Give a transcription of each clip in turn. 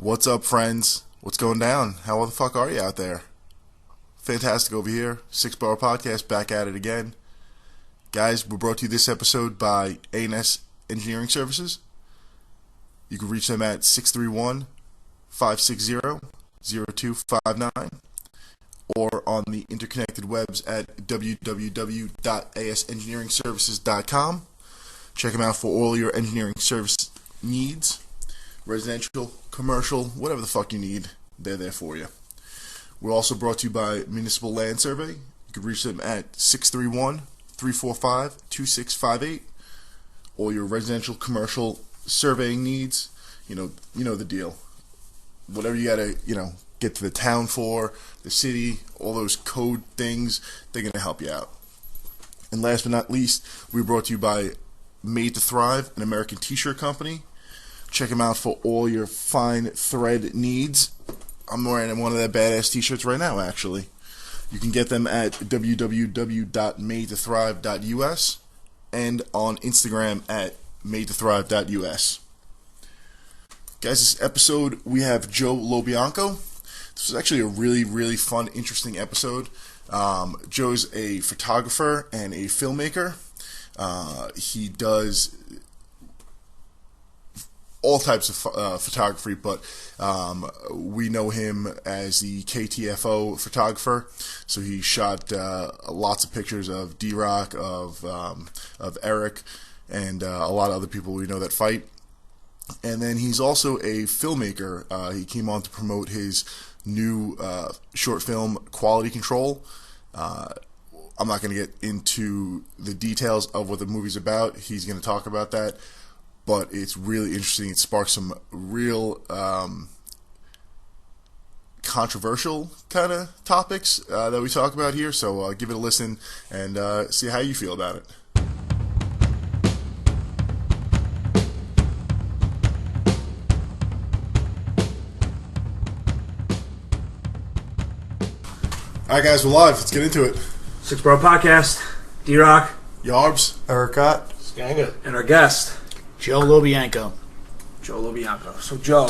What's up, friends? What's going down? How the fuck are you out there? Fantastic over here. 6th Borough Podcast back at it again. Guys, we're brought to you this episode by A&S Engineering Services. You can reach them at 631-560-0259 or on the interconnected webs at www.asengineeringservices.com. Check them out for all your engineering service needs. Residential, commercial, whatever the fuck you need, they're there for you. We're also brought to you by Municipal Land Survey. You can reach them at 631-345-2658. All your residential, commercial surveying needs, you know the deal. Whatever you gotta, get to the town for, the city, all those code things, they're gonna help you out. And last but not least, we're brought to you by Made to Thrive, an American t-shirt company. Check them out for all your fine thread needs. I'm wearing one of their badass t-shirts right now, actually. You can get them at www.madetothrive.us and on Instagram at madetothrive.us. Guys, this episode we have Joe Lobianco. This was actually a really, really fun, interesting episode. Joe's a photographer and a filmmaker. He does all types of photography, but we know him as the KTFO photographer. So he shot lots of pictures of D-Rock, of Eric, and a lot of other people we know that fight. And then he's also a filmmaker. He came on to promote his new short film, Quality Control. I'm not going to get into the details of what the movie's about. He's going to talk about that. But it's really interesting. It sparks some real controversial kind of topics that we talk about here. So give it a listen and see how you feel about it. All right, guys, we're live. Let's get into it. 6th Borough Podcast, D-Rock, Yarbs, Ericott, Skanga, and our guest, Joe Lobianco. Joe Lobianco. So, Joe,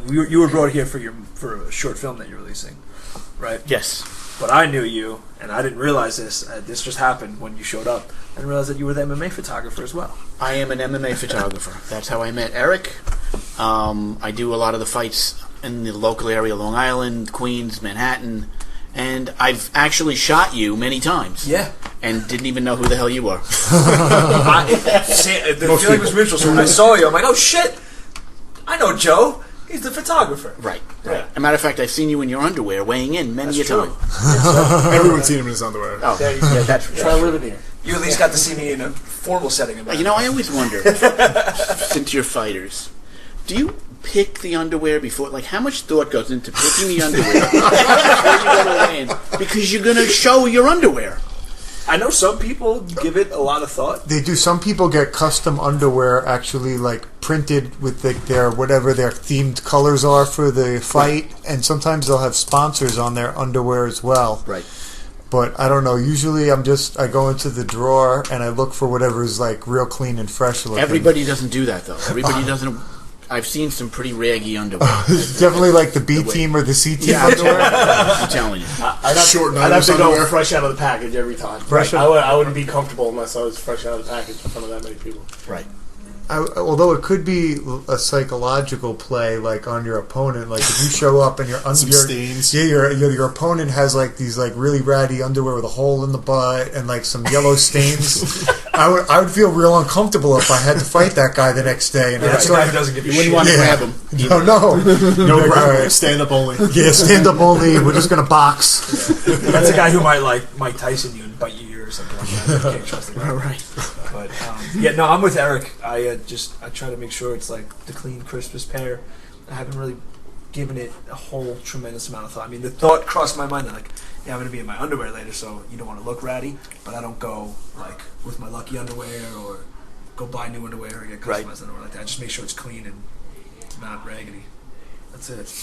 you were brought here for a short film that you're releasing, right? Yes. But I knew you, and I didn't realize this. This just happened when you showed up. I didn't realize that you were the MMA photographer as well. I am an MMA photographer. That's how I met Eric. I do a lot of the fights in the local area, Long Island, Queens, Manhattan, and I've actually shot you many times. Yeah. And didn't even know who the hell you were. The feeling was mutual. So when I saw you, I'm like, oh shit, I know Joe. He's the photographer. Right. Yeah. As a matter of fact, I've seen you in your underwear weighing in many a time. Everyone's seen him in his underwear. Oh, yeah, that's for Try sure. living here. You at least got to see me in a formal setting. I always wonder, since you're fighters, do you pick the underwear before? Like, how much thought goes into picking the underwear before you go to weigh in? Because you're going to show your underwear. I know some people give it a lot of thought. They do. Some people get custom underwear actually like printed with their whatever their themed colors are for the fight, and sometimes they'll have sponsors on their underwear as well. Right. But I don't know. Usually I go into the drawer and I look for whatever is like real clean and fresh looking. Everybody doesn't do that, though. Everybody doesn't. I've seen some pretty raggy underwear. It's definitely like the B team or the C team underwear. I'm telling you. I'd have to go fresh out of the package every time. I wouldn't be comfortable unless I was fresh out of the package in front of that many people. Right. Although it could be a psychological play, like on your opponent. Like if you show up and your stains. your opponent has like these like really ratty underwear with a hole in the butt and like some yellow stains. I would feel real uncomfortable if I had to fight that guy the next day. And That's the guy who doesn't give a shit. You wouldn't want to grab him. No, Right. Stand up only. Yeah, stand up only. We're just gonna box. That's a guy who might like Mike Tyson you and bite your ear or something like that. You can't trust the guy. All right. But no, I'm with Eric. I try to make sure it's like the clean, crispest pair. I haven't really given it a whole tremendous amount of thought. I mean, the thought crossed my mind that like, yeah, I'm gonna be in my underwear later, so you don't want to look ratty. But I don't go like with my lucky underwear or go buy new underwear or get customized underwear like that. I just make sure it's clean and not raggedy. That's it.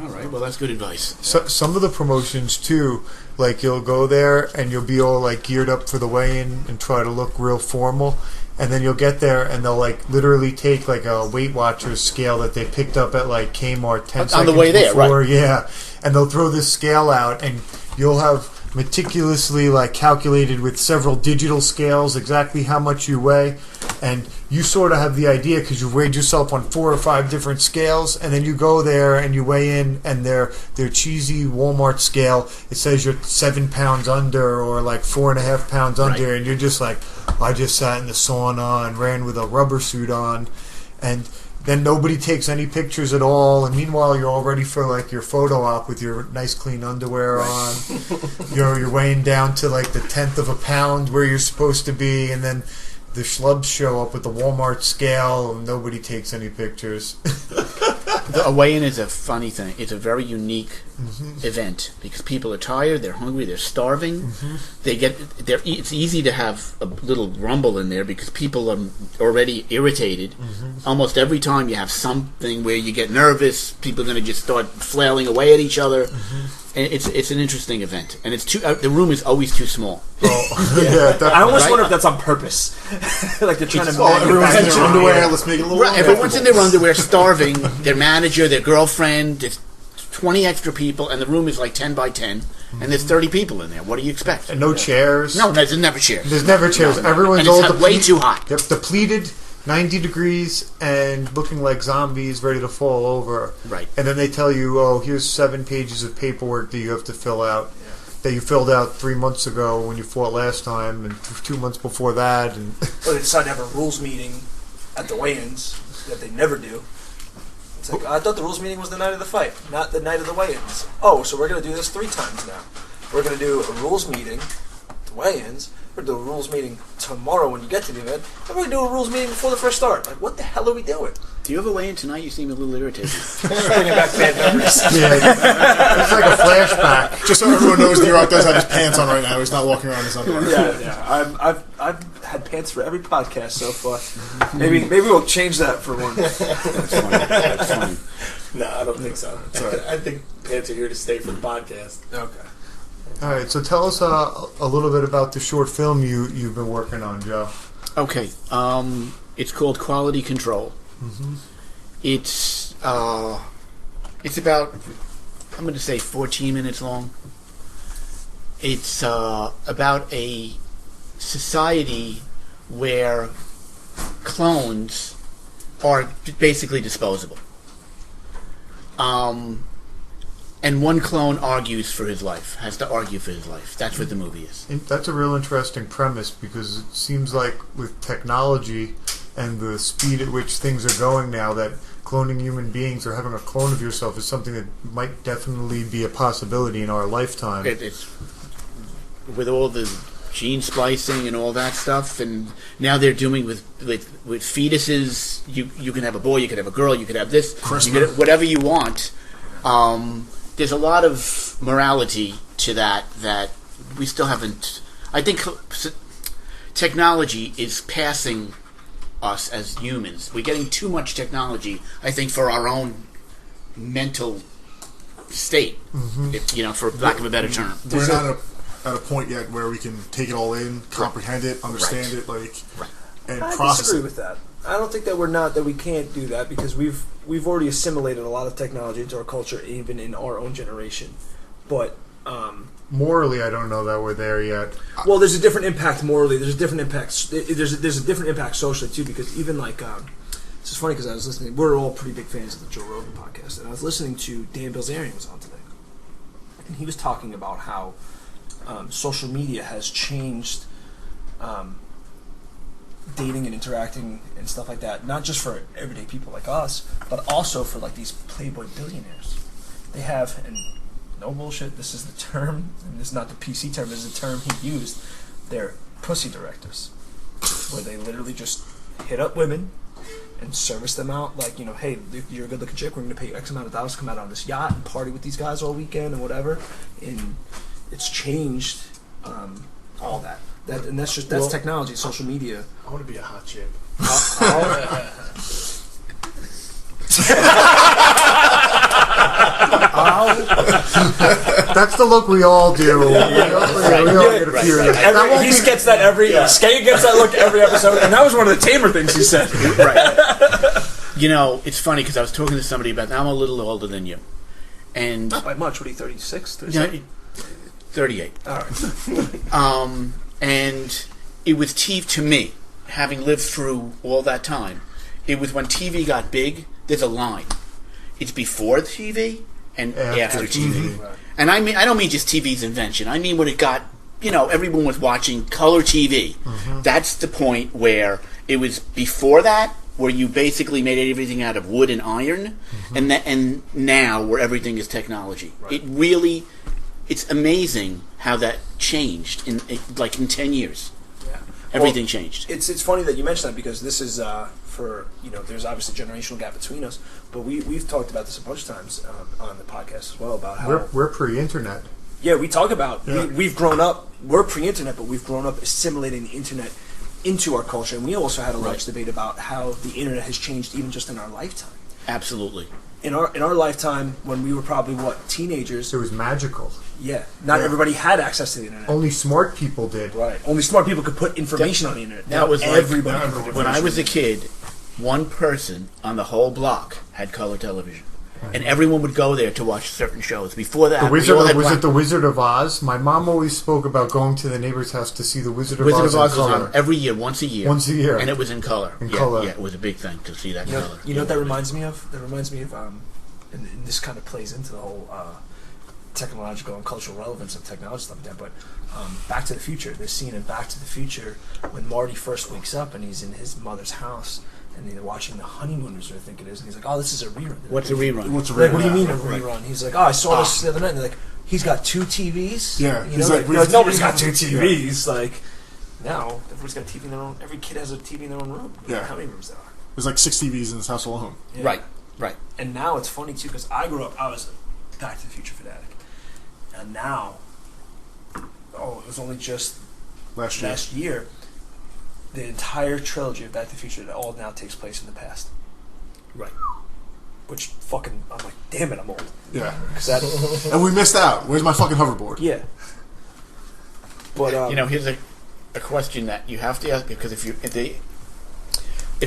All right. Well, that's good advice. So, some of the promotions too, like you'll go there and you'll be all like geared up for the weigh-in and try to look real formal, And then you'll get there, and they'll like literally take like a Weight Watchers scale that they picked up at like Kmart 10 seconds on the way there, before, right? Yeah, and they'll throw this scale out, and you'll have meticulously like calculated with several digital scales exactly how much you weigh, and you sort of have the idea because you've weighed yourself on 4 or 5 different scales, and then you go there and you weigh in, and their cheesy Walmart scale, it says you're 7 pounds under or like 4.5 pounds under, and you're just like, I just sat in the sauna and ran with a rubber suit on, and then nobody takes any pictures at all, and meanwhile you're all ready for like your photo op with your nice clean underwear on. You're weighing down to like the 1/10 of a pound where you're supposed to be, and then the schlubs show up with the Walmart scale, and nobody takes any pictures. A weigh-in is a funny thing. It's a very unique event because people are tired, they're hungry, they're starving. It's easy to have a little rumble in there because people are already irritated. Almost every time you have something where you get nervous, people are going to just start flailing away at each other. And it's an interesting event, and it's too. The room is always too small. I almost wonder if that's on purpose. Like they're trying to. Everyone's in their underwear. Let's make it a little. Right, everyone's in their underwear, starving. Their manager, their girlfriend. There's 20 extra people, and the room is like 10 by 10, and there's 30 people in there. What do you expect? And no chairs. No, there's never chairs. There's never chairs. No. Everyone's and all it's way too hot. Yep, depleted. 90 degrees and looking like zombies ready to fall over. Right. And then they tell you, oh, here's 7 pages of paperwork that you have to fill out. That you filled out 3 months ago when you fought last time, and 2 months before that. And Or they decide to have a rules meeting at the weigh-ins that they never do. It's like, I thought the rules meeting was the night of the fight, not the night of the weigh-ins. Oh, so we're going to do this 3 times now. We're going to do a rules meeting, the weigh-ins. We're going to do a rules meeting tomorrow when you get to the event, and we're going to do a rules meeting before the first start. Like, what the hell are we doing? Do you have a weigh-in tonight? You seem a little irritated. Bringing back bad memories. it's like a flashback. Just so everyone knows, D-Rock does have his pants on right now. He's not walking around in his underwear. Yeah. I've had pants for every podcast so far. Maybe we'll change that for one. That's funny. No, I don't think so. I think pants are here to stay for the podcast. Okay. All right, so tell us a little bit about the short film you've been working on, Joe. Okay, it's called Quality Control. It's about, I'm going to say 14 minutes long. It's about a society where clones are basically disposable. And one clone argues for his life, has to argue for his life. That's what the movie is. And that's a real interesting premise because it seems like with technology and the speed at which things are going now, that cloning human beings or having a clone of yourself is something that might definitely be a possibility in our lifetime. It's with all the gene splicing and all that stuff, and now they're doing with fetuses. You can have a boy, you can have a girl, you can have this, you can have whatever you want. There's a lot of morality to that we still haven't. I think technology is passing us as humans. We're getting too much technology, I think, for our own mental state, for lack of a better term. We're not at a point yet where we can take it all in, comprehend it, understand it, and I process disagree it. with that. I don't think that we can't do that because we've already assimilated a lot of technology into our culture, even in our own generation. But morally, I don't know that we're there yet. Well, there's a different impact morally. There's a different impact. There's a different impact socially too. Because even like it's just funny because I was listening. We're all pretty big fans of the Joe Rogan podcast, and I was listening to Dan Bilzerian was on today, and he was talking about how social media has changed. Dating and interacting and stuff like that, not just for everyday people like us, but also for like these playboy billionaires. They have, and no bullshit, this is the term, and this is not the PC term, this is the term he used, they're pussy directors, where they literally just hit up women and service them out, like, hey, you're a good looking chick, we're going to pay you X amount of dollars to come out on this yacht and party with these guys all weekend and whatever, and it's changed all that. And that's technology, social media. I want to be a hot chick. That's the look we all do. We all get a period. He gets that every. Skate gets that look every episode, and that was one of the tamer things he said. Right. You know, it's funny because I was talking to somebody about. I'm a little older than you, and not by much. What are you, 36? 38. All right. And it was TV to me, having lived through all that time. It was when TV got big. There's a line. It's before the TV and after TV. Right. And I mean, I don't mean just TV's invention. I mean when it got, everyone was watching color TV. Mm-hmm. That's the point where it was before that, where you basically made everything out of wood and iron, mm-hmm. and now where everything is technology. Right. It's amazing how that changed in 10 years. Yeah. Everything changed. It's funny that you mentioned that because this is there's obviously a generational gap between us, but we've talked about this a bunch of times on the podcast as well about how we're pre-internet. Yeah, we talk about we've grown up. We're pre-internet, but we've grown up assimilating the internet into our culture, and we also had a large debate about how the internet has changed even just in our lifetime. Absolutely. In our lifetime, when we were probably teenagers, it was magical. Yeah, not everybody had access to the internet. Only smart people did. Right. Only smart people could put information on the internet. Now was everybody. When I was a kid, one person on the whole block had color television, and everyone would go there to watch certain shows. Before that, was it the Wizard of Oz? My mom always spoke about going to the neighbor's house to see the Wizard of Oz. Wizard of Oz was on every year, once a year, and it was in color. Color. Yeah, it was a big thing to see that color. You know what that reminds me of? That reminds me of, and this kind of plays into the whole technological and cultural relevance of technology stuff like that. But Back to the Future, this scene in Back to the Future when Marty first wakes up and he's in his mother's house. And they're watching The Honeymooners, I think it is. And he's like, "Oh, this is a rerun." What's a rerun? What's a rerun? Like, what do you mean a rerun? He's like, "Oh, I saw this the other night." And they're like, "He's got 2 TVs." Yeah, he's like, nobody's got 2 TVs. Like, now everybody's got a TV in their own. Every kid has a TV in their own room. Yeah, how many rooms there are? There's like 6 TVs in this house alone. Yeah. Right. And now it's funny too because I grew up. I was a Back to the Future fanatic, and now, it was only just last year. The entire trilogy of Back to the Future that all now takes place in the past. Right. Which I'm like, damn it, I'm old. Yeah. And we missed out. Where's my fucking hoverboard? Yeah. But here's a question that you have to ask because if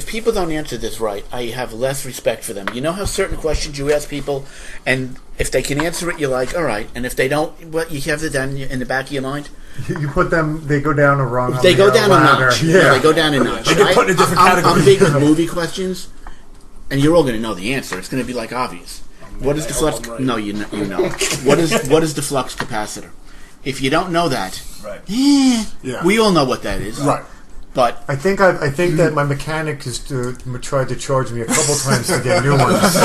people don't answer this right, I have less respect for them. You know how certain questions you ask people, and if they can answer it, you're like, all right. And if they don't, you have that in the back of your mind. You put them; they go down a rung. They go down a notch. Yeah, they go down a notch. They get put in a different category. I'm big with movie questions, and you're all going to know the answer. It's going to be like obvious. What is the flux? Right. No, you know. What is the flux capacitor? If you don't know that, we all know what that is. Right. But I think that my mechanic has tried to charge me a couple times to get new ones.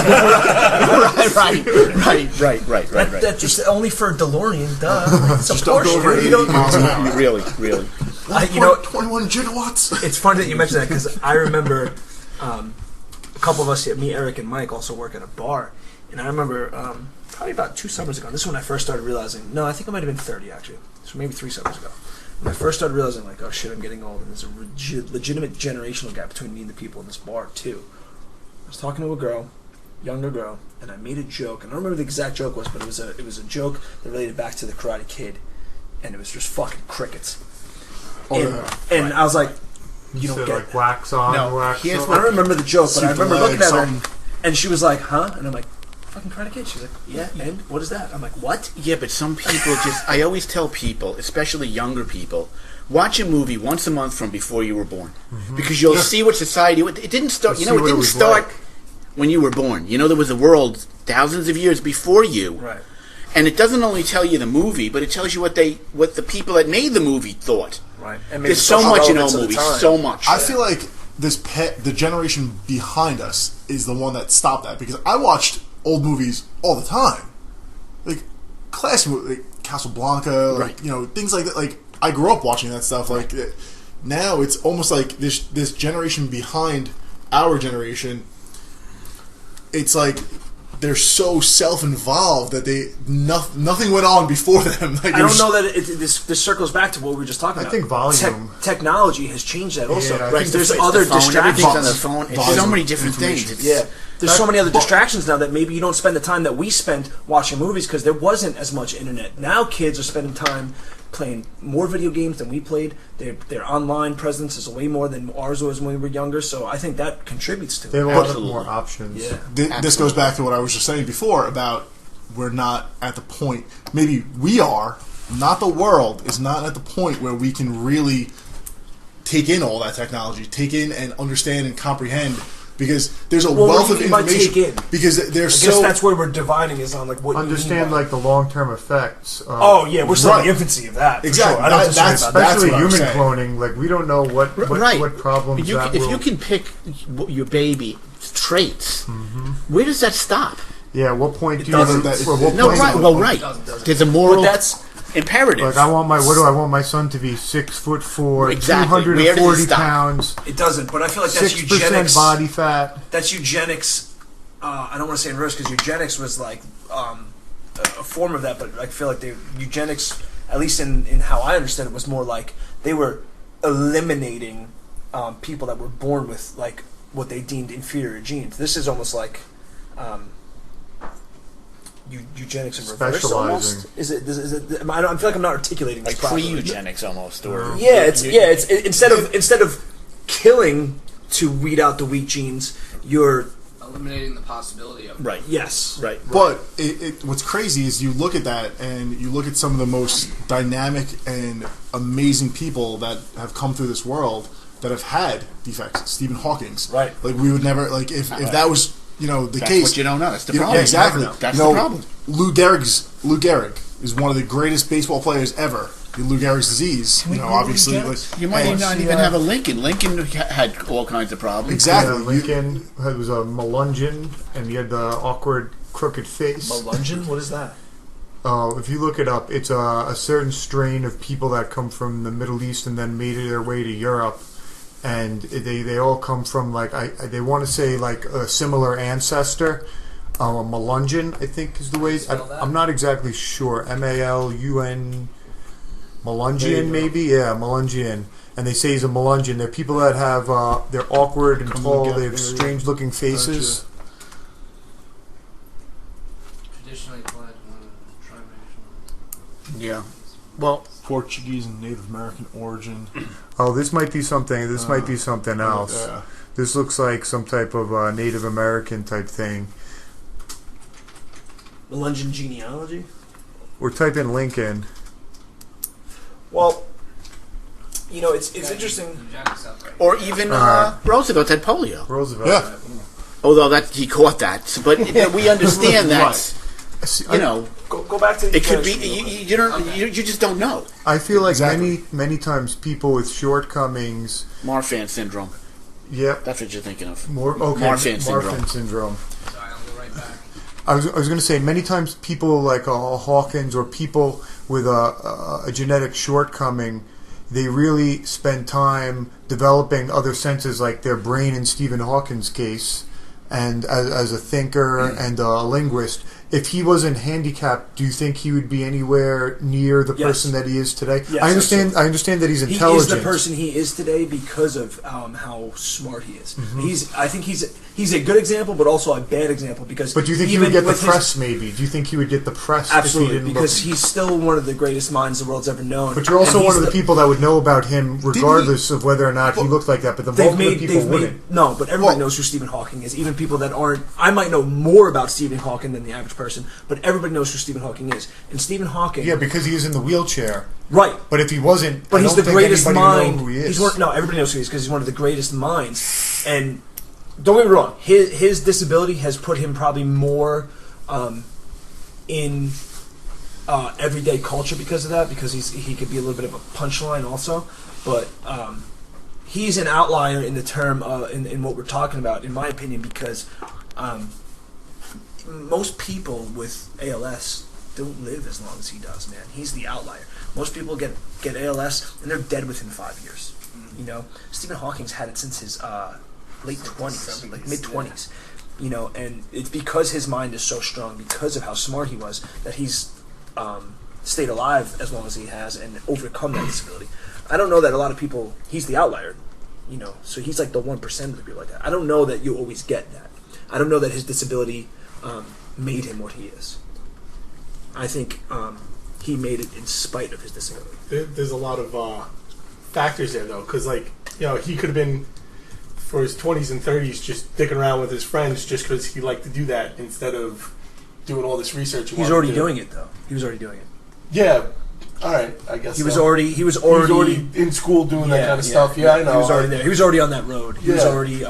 Right. That's just only for a DeLorean, duh. It's a Porsche. You don't really. 21 gigawatts. It's funny that you mentioned that because I remember a couple of us, me, Eric, and Mike, also work at a bar, and I remember probably about 2 summers ago. This is when I first started realizing. No, I think I might have been 30 actually. So maybe 3 summers ago. When I first started realizing, like, oh shit, I'm getting old, and there's a legitimate generational gap between me and the people in this bar, too. I was talking to a girl, younger girl, and I made a joke, and I don't remember the exact joke was, but it was a joke that related back to the Karate Kid, and it was just fucking crickets. And I was like, you don't get like wax on, wax off. I don't remember the joke, but I remember looking at her, and she was like, huh? And I'm like, fucking Karate Kid. She's like, yeah, and what is that? I'm like, what? Yeah, but some people I always tell people, especially younger people, watch a movie once a month from before you were born. Mm-hmm. Because you'll see what society, it didn't start, it didn't start when you were born. There was a world thousands of years before you. Right. And it doesn't only tell you the movie, but it tells you what the people that made the movie thought. Right. There's so much in all movies, so much. I feel like the generation behind us is the one that stopped that because I watched old movies all the time, like classic movies, like Casablanca, things like that. Like I grew up watching that stuff. Like now, it's almost like this generation behind our generation. It's like they're so self-involved that nothing went on before them. Like, I don't know that this circles back to what we were just talking about. I think volume. Technology has changed that also. Yeah, Right? There's the other phone, distractions. everything's on the phone. It's so many different things. There's so many other distractions now that maybe you don't spend the time that we spent watching movies because there wasn't as much internet. Now kids are spending time playing more video games than we played. Their online presence is way more than ours was when we were younger. So I think that contributes to it. They have a lot of more options. Yeah. This goes back to what I was just saying before about we're not at the point. Maybe we are, not the world is not at the point where we can really take in all that technology, take in and understand and comprehend. Because there's a wealth of information. Take in? Because I guess that's where we're dividing is on like what understand you mean like the long-term effects. We're still in the infancy of that. Exactly. Sure. I don't disagree about that. Especially human cloning. Like we don't know what problems. If you can pick your baby traits, where does that stop? Yeah. What point do you? Right. There's a moral. But that's imperative. Like what do I want my son to be? 6'4", exactly. 240 pounds. It doesn't, but I feel like that's 6% eugenics. body fat. That's eugenics. I don't want to say in reverse because eugenics was like a form of that, but I feel like eugenics, at least in how I understand it, was more like they were eliminating people that were born with like what they deemed inferior genes. This is almost like. Eugenics in reverse, almost. Is it? I feel like I'm not articulating this like properly. pre-eugenics, almost, or it's instead of killing to weed out the weak genes, you're eliminating the possibility of it. Right. Yes. Right. But what's crazy is you look at that and you look at some of the most dynamic and amazing people that have come through this world that have had defects. Stephen Hawking's. Right. Like we would never if that was. The case. What you don't know. That's the problem. Yeah, exactly. That's the problem. Lou Gehrig is one of the greatest baseball players ever. Lou Gehrig's disease, obviously. You might not even have a Lincoln. Lincoln had all kinds of problems. Exactly. Yeah, Lincoln was a Melungeon, and he had the awkward, crooked face. Melungeon? What is that? If you look it up, it's a certain strain of people that come from the Middle East and then made their way to Europe. And they all come from they want to say like a similar ancestor, Melungeon I think is the way. I'm not exactly sure. Malun Melungeon maybe, yeah, Melungeon. And they say he's a Melungeon. They're people that have they're awkward and tall. They have strange looking faces. Traditionally applied triracial. Yeah. Well, Portuguese and Native American origin. Oh, this might be something. This might be something else. This looks like some type of Native American type thing. Melungeon genealogy? Or type in Lincoln. Well, it's interesting. or even Roosevelt had polio. Roosevelt. Yeah. Although he caught that, but we understand that. Go back to the it could be you just don't know. I feel like many times people with shortcomings. Marfan syndrome. Yep. That's what you're thinking of. Marfan syndrome. Sorry, I'll go right back. I was going to say many times people like Hawkins or people with a genetic shortcoming, they really spend time developing other senses like their brain in Stephen Hawking's case, and as a thinker and a linguist. If he wasn't handicapped, do you think he would be anywhere near the person that he is today? Yes, I understand that he's intelligent. He is the person he is today because of how smart he is. Mm-hmm. I think he's a good example, but also a bad example because. But do you think he would get the press? Maybe. Do you think he would get the press? Absolutely, because he's still one of the greatest minds the world's ever known. But you're also one of the people that would know about him, regardless of whether or not he looked like that. But the bulk of the people wouldn't. No, but everybody knows who Stephen Hawking is. Even people that aren't. I might know more about Stephen Hawking than the average person, but everybody knows who Stephen Hawking is. And Stephen Hawking... Yeah, because he is in the wheelchair. Right. But if he wasn't... But he's the greatest mind. Who he is. Everybody knows who he is because he's one of the greatest minds. And don't get me wrong, his disability has put him probably more in everyday culture because of that, because he could be a little bit of a punchline also. But he's an outlier in the term, in what we're talking about, in my opinion, because... most people with ALS don't live as long as he does, man. He's the outlier. Most people get ALS and they're dead within 5 years. Stephen Hawking's had it since his late 20s, like mid 20s. and it's because his mind is so strong, because of how smart he was, that he's stayed alive as long as he has and overcome that disability. I don't know that a lot of people, he's the outlier, so he's like the 1% of the people like that. I don't know that you always get that. I don't know that his disability made him what he is. I think he made it in spite of his disability. There's a lot of factors there, though, because, he could have been, for his 20s and 30s, just dicking around with his friends just because he liked to do that instead of doing all this research. He's already doing it, though. He was already doing it. Yeah. All right, I guess he was already in school doing that kind of stuff. Yeah, I know. He was already there. He was already on that road. He was already.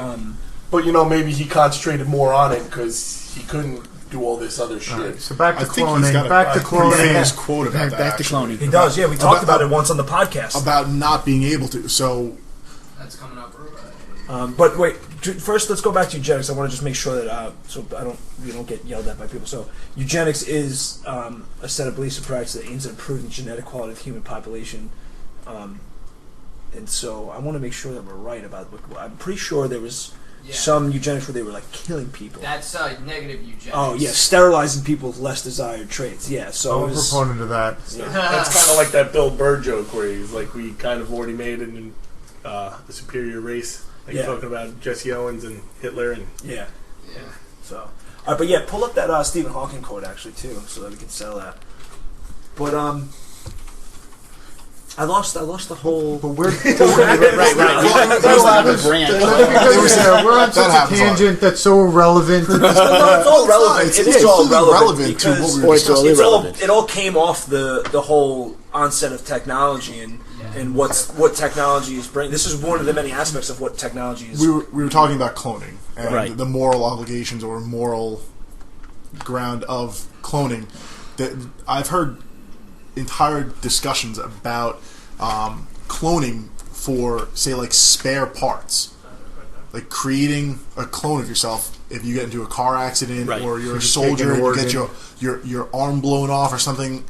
But maybe he concentrated more on it because he couldn't do all this other shit. Right, so back to cloning. Famous quote about that. Back to cloning. He does. Yeah, we talked about it once on the podcast about not being able to. So that's coming up. But wait, first let's go back to eugenics. I want to just make sure that we don't get yelled at by people. So eugenics is a set of beliefs and practices that aims at improving the genetic quality of the human population. And so I want to make sure that we're right about. I'm pretty sure there was some eugenics where they were like killing people. That's negative eugenics. Oh yeah, sterilizing people with less desired traits. Yeah, so I'm a proponent of that. Yeah. That's kind of like that Bill Burr joke where he's like, we kind of already made it in the superior race. Like talking about Jesse Owens and Hitler and yeah. So, all right, but yeah, pull up that Stephen Hawking quote actually too, so that we can sell that. But I lost the whole. But we're right. We're on such a tangent that's so irrelevant. It's all relevant. It's all relevant to what we were discussing. It all came off the whole onset of technology and what technology is bringing. This is one of the many aspects of what technology is. We were talking about cloning and the moral obligations or moral ground of cloning. That I've heard entire discussions about cloning for, say, like spare parts, like creating a clone of yourself if you get into a car accident or you're a soldier and you get your arm blown off or something.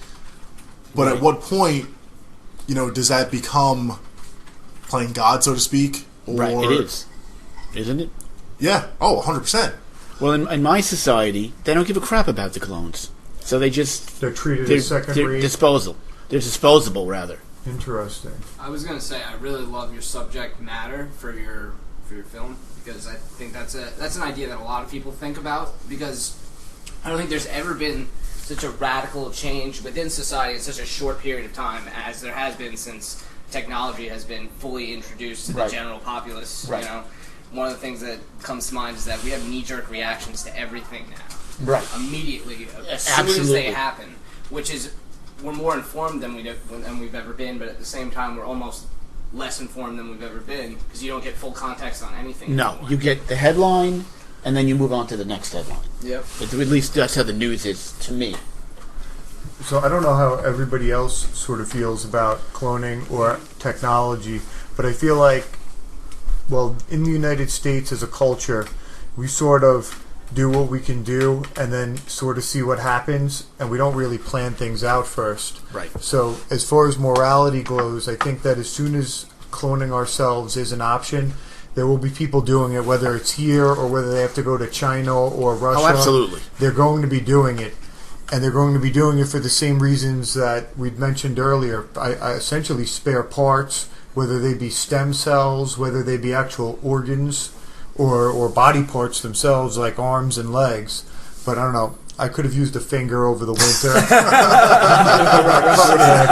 But at what point, does that become playing God, so to speak? Or, it is, isn't it? Yeah. Oh, 100%. Well, in my society, they don't give a crap about the clones, so they're treated as secondary. They're disposable, rather. Interesting. I was gonna say I really love your subject matter for your film because I think that's an idea that a lot of people think about because I don't think there's ever been such a radical change within society in such a short period of time as there has been since technology has been fully introduced to the general populace. Right. One of the things that comes to mind is that we have knee-jerk reactions to everything now. Right. Immediately, as soon as they happen, which is we're more informed than we've ever been, but at the same time we're almost less informed than we've ever been because you don't get full context on anything. No, anymore. You get the headline and then you move on to the next headline. Yep. At least that's how the news is to me. So I don't know how everybody else sort of feels about cloning or technology, but I feel like, in the United States as a culture, we sort of do what we can do and then sort of see what happens, and we don't really plan things out first. Right. So as far as morality goes, I think that as soon as cloning ourselves is an option, there will be people doing it, whether it's here or whether they have to go to China or Russia. Oh, absolutely. They're going to be doing it. And they're going to be doing it for the same reasons that we'd mentioned earlier. I essentially spare parts, whether they be stem cells, whether they be actual organs, or body parts themselves, like arms and legs. But I don't know. I could have used a finger over the winter. I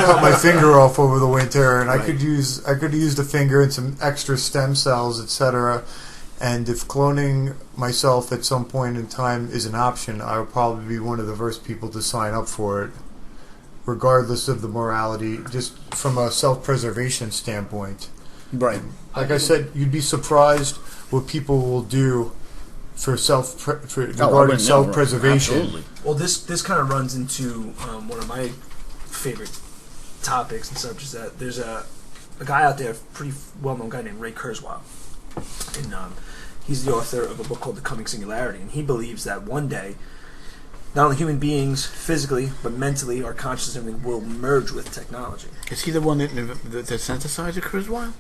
cut my finger off over the winter, and I could have used a finger and some extra stem cells, etc. And if cloning myself at some point in time is an option, I would probably be one of the first people to sign up for it, regardless of the morality, just from a self-preservation standpoint. Right. Like I said, you'd be surprised what people will do for regarding self-preservation. Absolutely. Well, this kind of runs into one of my favorite topics and subjects. That there's a guy out there, a pretty well-known guy named Ray Kurzweil, and he's the author of a book called The Coming Singularity, and he believes that one day, not only human beings physically but mentally, our consciousness and everything will merge with technology. Is he the one that the synthesizer, Kurzweil?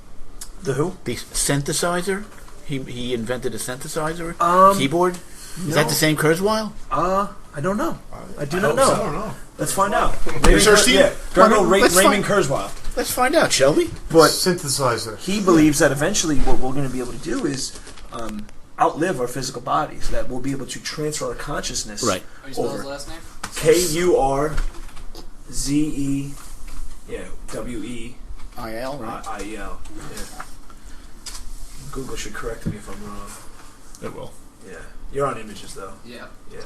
The who? The synthesizer. He invented a synthesizer keyboard. Is that the same Kurzweil? I don't know. I do not hope know. so. I don't know. Let's find out. Is there a scene? Raymond Kurzweil. Let's find out, shall we? But Synthesizer. he believes that eventually what we're going to be able to do is outlive our physical bodies. That we'll be able to transfer our consciousness. Right. How you spell his last name? Kurze. Yeah, WE. IL, right? IEL. Yeah. Google should correct me if I'm wrong. It will. Yeah. You're on images though. Yeah. Yeah.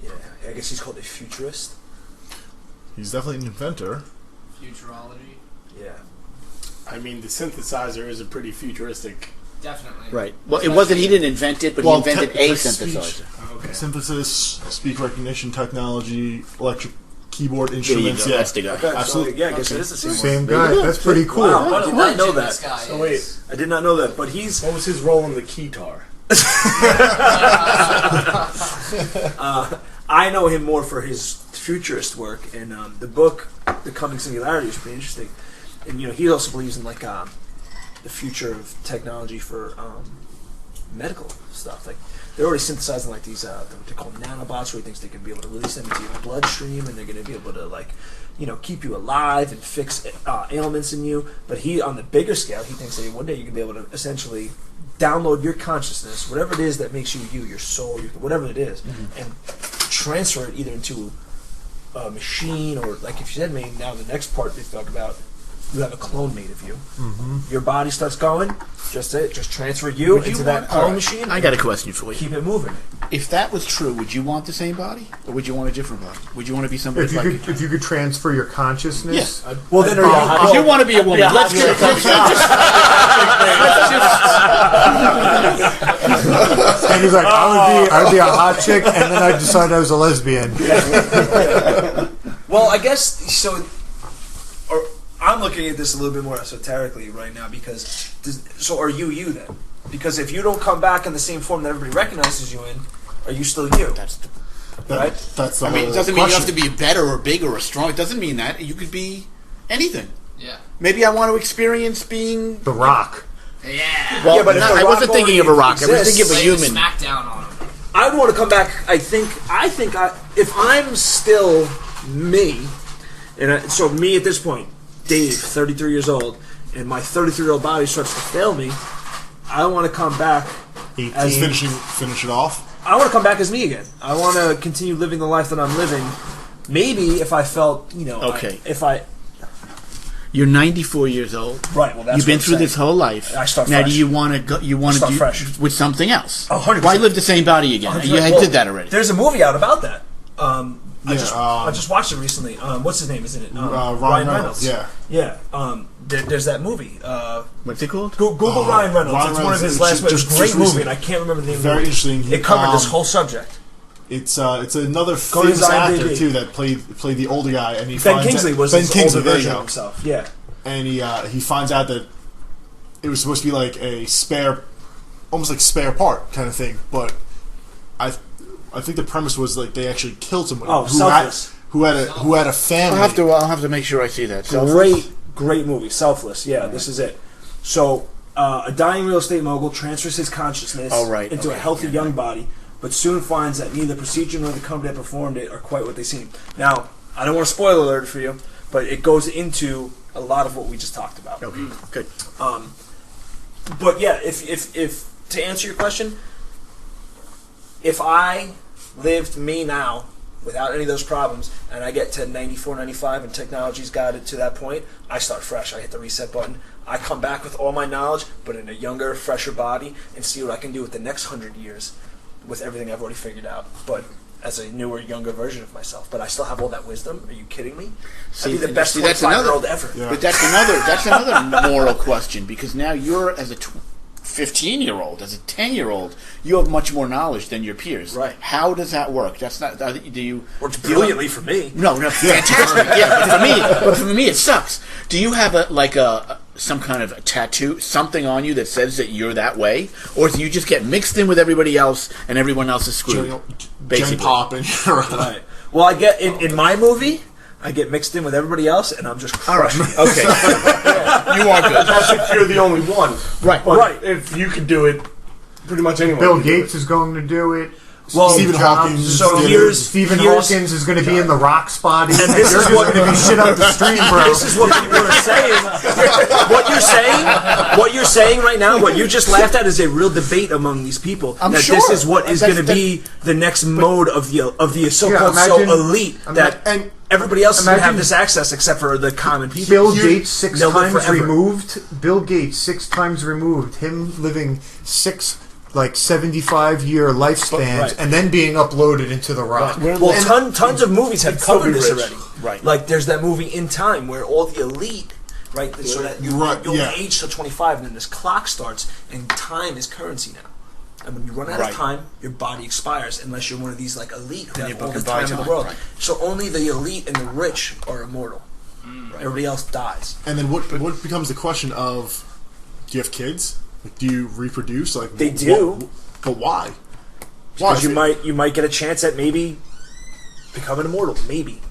Yeah. I guess he's called a futurist. He's definitely an inventor. Futurology. Yeah. I mean, the synthesizer is a pretty futuristic. Definitely. Right. Well, it wasn't. He didn't invent it, but Well, he invented a speech. synthesizer. Okay. Synthesis, speech recognition technology, electric keyboard There you instruments. go. Yeah, That's the guy. Okay, Absolutely. So, yeah, I guess it is the same one. Same guy. That's pretty cool. Wow, I did not know This that. guy So is. wait, I did not know that, but he's what was his role in the keytar? I know him more for his futurist work, and the book, The Coming Singularity, is pretty interesting. And he also believes in like the future of technology for medical stuff. Like they're already synthesizing like these what they call nanobots, where he thinks they can be able to release them into your bloodstream, and they're going to be able to like keep you alive and fix ailments in you. But he, on the bigger scale, he thinks that one day you can be able to essentially download your consciousness, whatever it is that makes you, your soul, whatever it is, and transfer it either into a machine or, like if you said to me, now the next part they talk about, you have a clone made of you. Your body starts going, just transfer you into that clone machine. I got a question for you. Keep it moving. If that was true, would you want the same body, or would you want a different body? Would you want to be somebody If you could transfer your consciousness, Well, then If you want to be a woman, let's just and he's like, I would be a hot chick, and then I decide I was a lesbian. Well, I guess so. Or I'm looking at this a little bit more esoterically right now because. So are you then? Because if you don't come back in the same form that everybody recognizes you in, are you still you? That's the. Right? That's the I mean, whole it doesn't mean you have to question. be better or bigger or strong. It doesn't mean that. You could be anything. Yeah. Maybe I want to experience being. The Rock. Yeah. Well, Yeah, but if I The wasn't Rock thinking of a rock. I was exists, thinking of a Lay the human. Smackdown on him. I would want to come back. I think if I'm still me, so me at this point, Dave, 33 years old, and my 33-year-old body starts to fail me, I want to come back 18. as Finish it off. I want to come back as me again. I want to continue living the life that I'm living. Maybe if I felt, Okay. You're 94 years old. Right. Well, that's You've been what I'm through saying. this whole life. I start now, fresh. do you want to go? You want to Start do fresh. with something else? 100%. Why live the same body again? I did that already. There's a movie out about that. I Yeah, just watched it recently. What's his name? Isn't it Ryan Reynolds. Yeah. Yeah. There's that movie. What's it called? Google Ryan Reynolds. Ryan It's one of Reynolds, his it's last movies. just It's a great movie, recently. and I can't remember the name. Very of the movie. interesting. It covered this whole subject. It's another Go to his famous actor IMDb. too that played the older guy, and he Ben finds Kingsley out, was Ben his Kingsley, older there you version go. of himself. Yeah. And he finds out that it was supposed to be like a spare, almost like spare part kind of thing. But I think the premise was like they actually killed somebody Selfless. who had a family. I'll have to make sure I see that. Great movie. Selfless. Yeah, this is it. So, a dying real estate mogul transfers his consciousness into a healthy young body, but soon finds that neither the procedure nor the company that performed it are quite what they seem. Now, I don't want to spoil alert for you, but it goes into a lot of what we just talked about. Okay, good. But yeah, if to answer your question, if I lived me now without any of those problems, and I get to 94, 95, and technology's got it to that point, I start fresh. I hit the reset button. I come back with all my knowledge, but in a younger, fresher body, and see what I can do with the next 100 years with everything I've already figured out. But as a newer, younger version of myself. But I still have all that wisdom. Are you kidding me? I'd be the best 25-year-old ever. Yeah. But that's another moral question, because now you're, as a 15-year-old, as a 10-year-old, you have much more knowledge than your peers. Right. How does that work? That's not. Do you? Works brilliantly for me. No, fantastic. Yeah, but for me, it sucks. Do you have some kind of a tattoo, something on you that says that you're that way, or do you just get mixed in with everybody else and everyone else is screwed? Gen Pop and Right. Well, I get in my movie, I get mixed in with everybody else, and I'm just crushing. Okay, you are good. That's if you're the only one. Right. But if you could do it, pretty much anyone. Bill can do Gates is going to do it. Well, Stephen Hawking. Stephen Hawkins is going to be in the rock spot. And this is what going to be shit up the stream, bro. This is what people are saying. What you're saying right now, what you just laughed at, is a real debate among these people. That sure. this is what is going to be the next mode of the so-called imagine- elite. That and everybody else is going to have imagine- this access except for the common people. Bill Gates six they'll live times forever. removed. Bill Gates 6 times removed. Him living 75-year lifespans, Right. and then being uploaded into the rock. Well, tons of movies have still covered be this rich. already. Right. Like there's that movie In Time where all the elite, right? So that you'll age to 25, and then this clock starts, and time is currency now. And when you run out of time, your body expires unless you're one of these like elite who have all the time in the world. Right. So only the elite and the rich are immortal. Everybody else dies. And then what becomes the question of, do you have kids? Like, do you reproduce? Like They do. But why? Because you might get a chance at maybe becoming immortal. Maybe.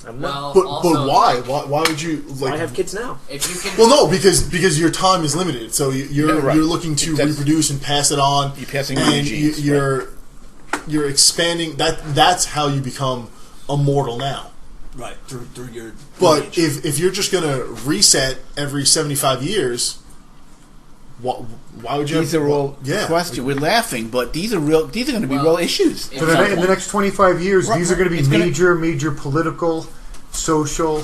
I don't know. Well, But also, why? Why would you like? I have kids now. If you can, Well, no, because your time is limited. So you're right. you're looking to That's- reproduce and pass it on. You're passing on and your genes, you're expanding. That's how you become immortal now. Right. Through your But age. if you're just gonna reset every 75 years, why would you? These are all questions. We're laughing, but these are real. These are going to be real issues. So in the next 25 years, these are going to be major political, social,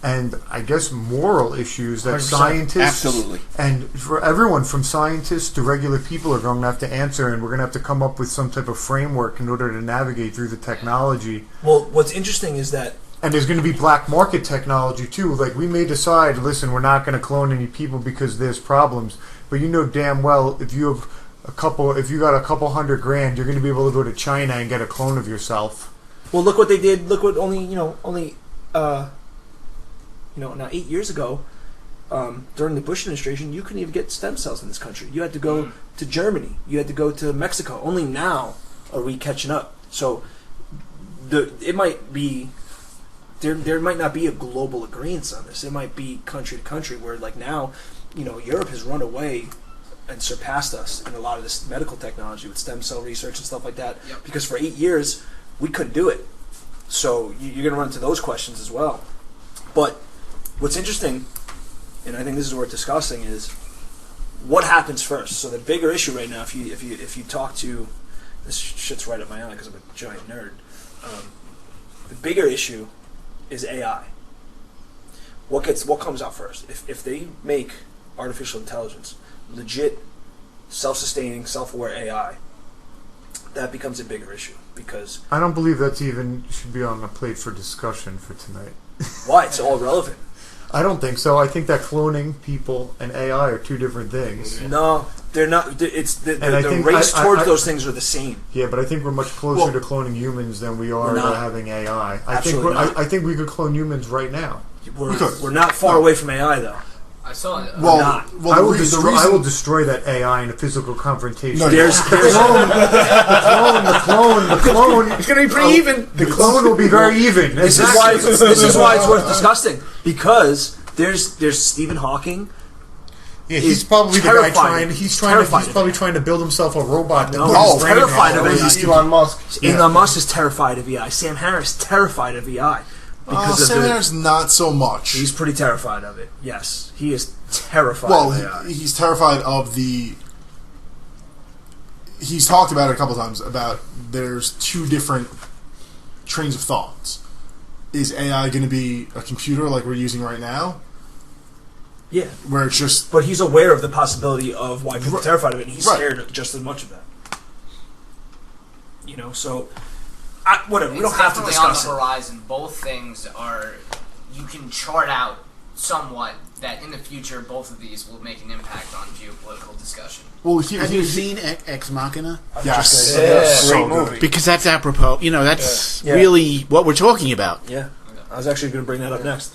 and I guess moral issues that 100%. scientists Absolutely. and for everyone from scientists to regular people are going to have to answer, and we're going to have to come up with some type of framework in order to navigate through the technology. Well, what's interesting is that And there's going to be black market technology too. Like we may decide, listen, we're not going to clone any people because there's problems. But you know damn well if you have if you got a couple $100,000, you're going to be able to go to China and get a clone of yourself. Well, look what they did. Look what now 8 years ago, during the Bush administration, you couldn't even get stem cells in this country. You had to go to Germany. You had to go to Mexico. Only now are we catching up. So it might be there might not be a global agreement on this. It might be country to country where like now, Europe has run away and surpassed us in a lot of this medical technology with stem cell research and stuff like that. Yep. Because for 8 years we couldn't do it. So you're going to run into those questions as well. But what's interesting, and I think this is worth discussing, is what happens first. So the bigger issue right now, if you talk to, this shit's right up my alley because I'm a giant nerd. The bigger issue is AI. What comes out first? If they make artificial intelligence legit, self-sustaining, self-aware AI, that becomes a bigger issue because I don't believe that's even should be on the plate for discussion for tonight. why? It's all relevant. I don't think so. I think that cloning people and AI are two different things. No, they're not. It's the I think race I- towards I- those things are the same. Yeah, but I think we're much closer to cloning humans than we are We're to not. having AI. Absolutely not. I think we could clone humans right now. We're not far away from AI though. I saw it. Well, not. well, I will the destroy. reason, I will destroy that AI in a physical confrontation. No, There's the clone. It's going to be pretty even. The clone will be very even. This is why it's worth discussing because there's Stephen Hawking. Yeah, he's is probably the guy terrified. trying. He's Terrified. probably trying to build himself a robot. That No, puts he's his brain in terrified it. of AI. Elon Musk. Elon Musk is terrified of AI. Sam Harris terrified of AI because of Sam Harris not so much. He's pretty terrified of it. Yes, he is terrified. Well, of AI. he's terrified of the. He's talked about it a couple times about there's two different trains of thoughts. Is AI going to be a computer like we're using right now, Yeah, where it's just but he's aware of the possibility of why people are terrified of it, and he's Right. scared just as much of that. So whatever. We It's don't have to definitely discuss on the it. horizon. Both things are. You can chart out somewhat that in the future both of these will make an impact on geopolitical discussion. well. Have you seen Ex Machina? Yes, Great movie. Because that's apropos. That's Yeah. really what we're talking about. Yeah, I was actually going to bring that up next.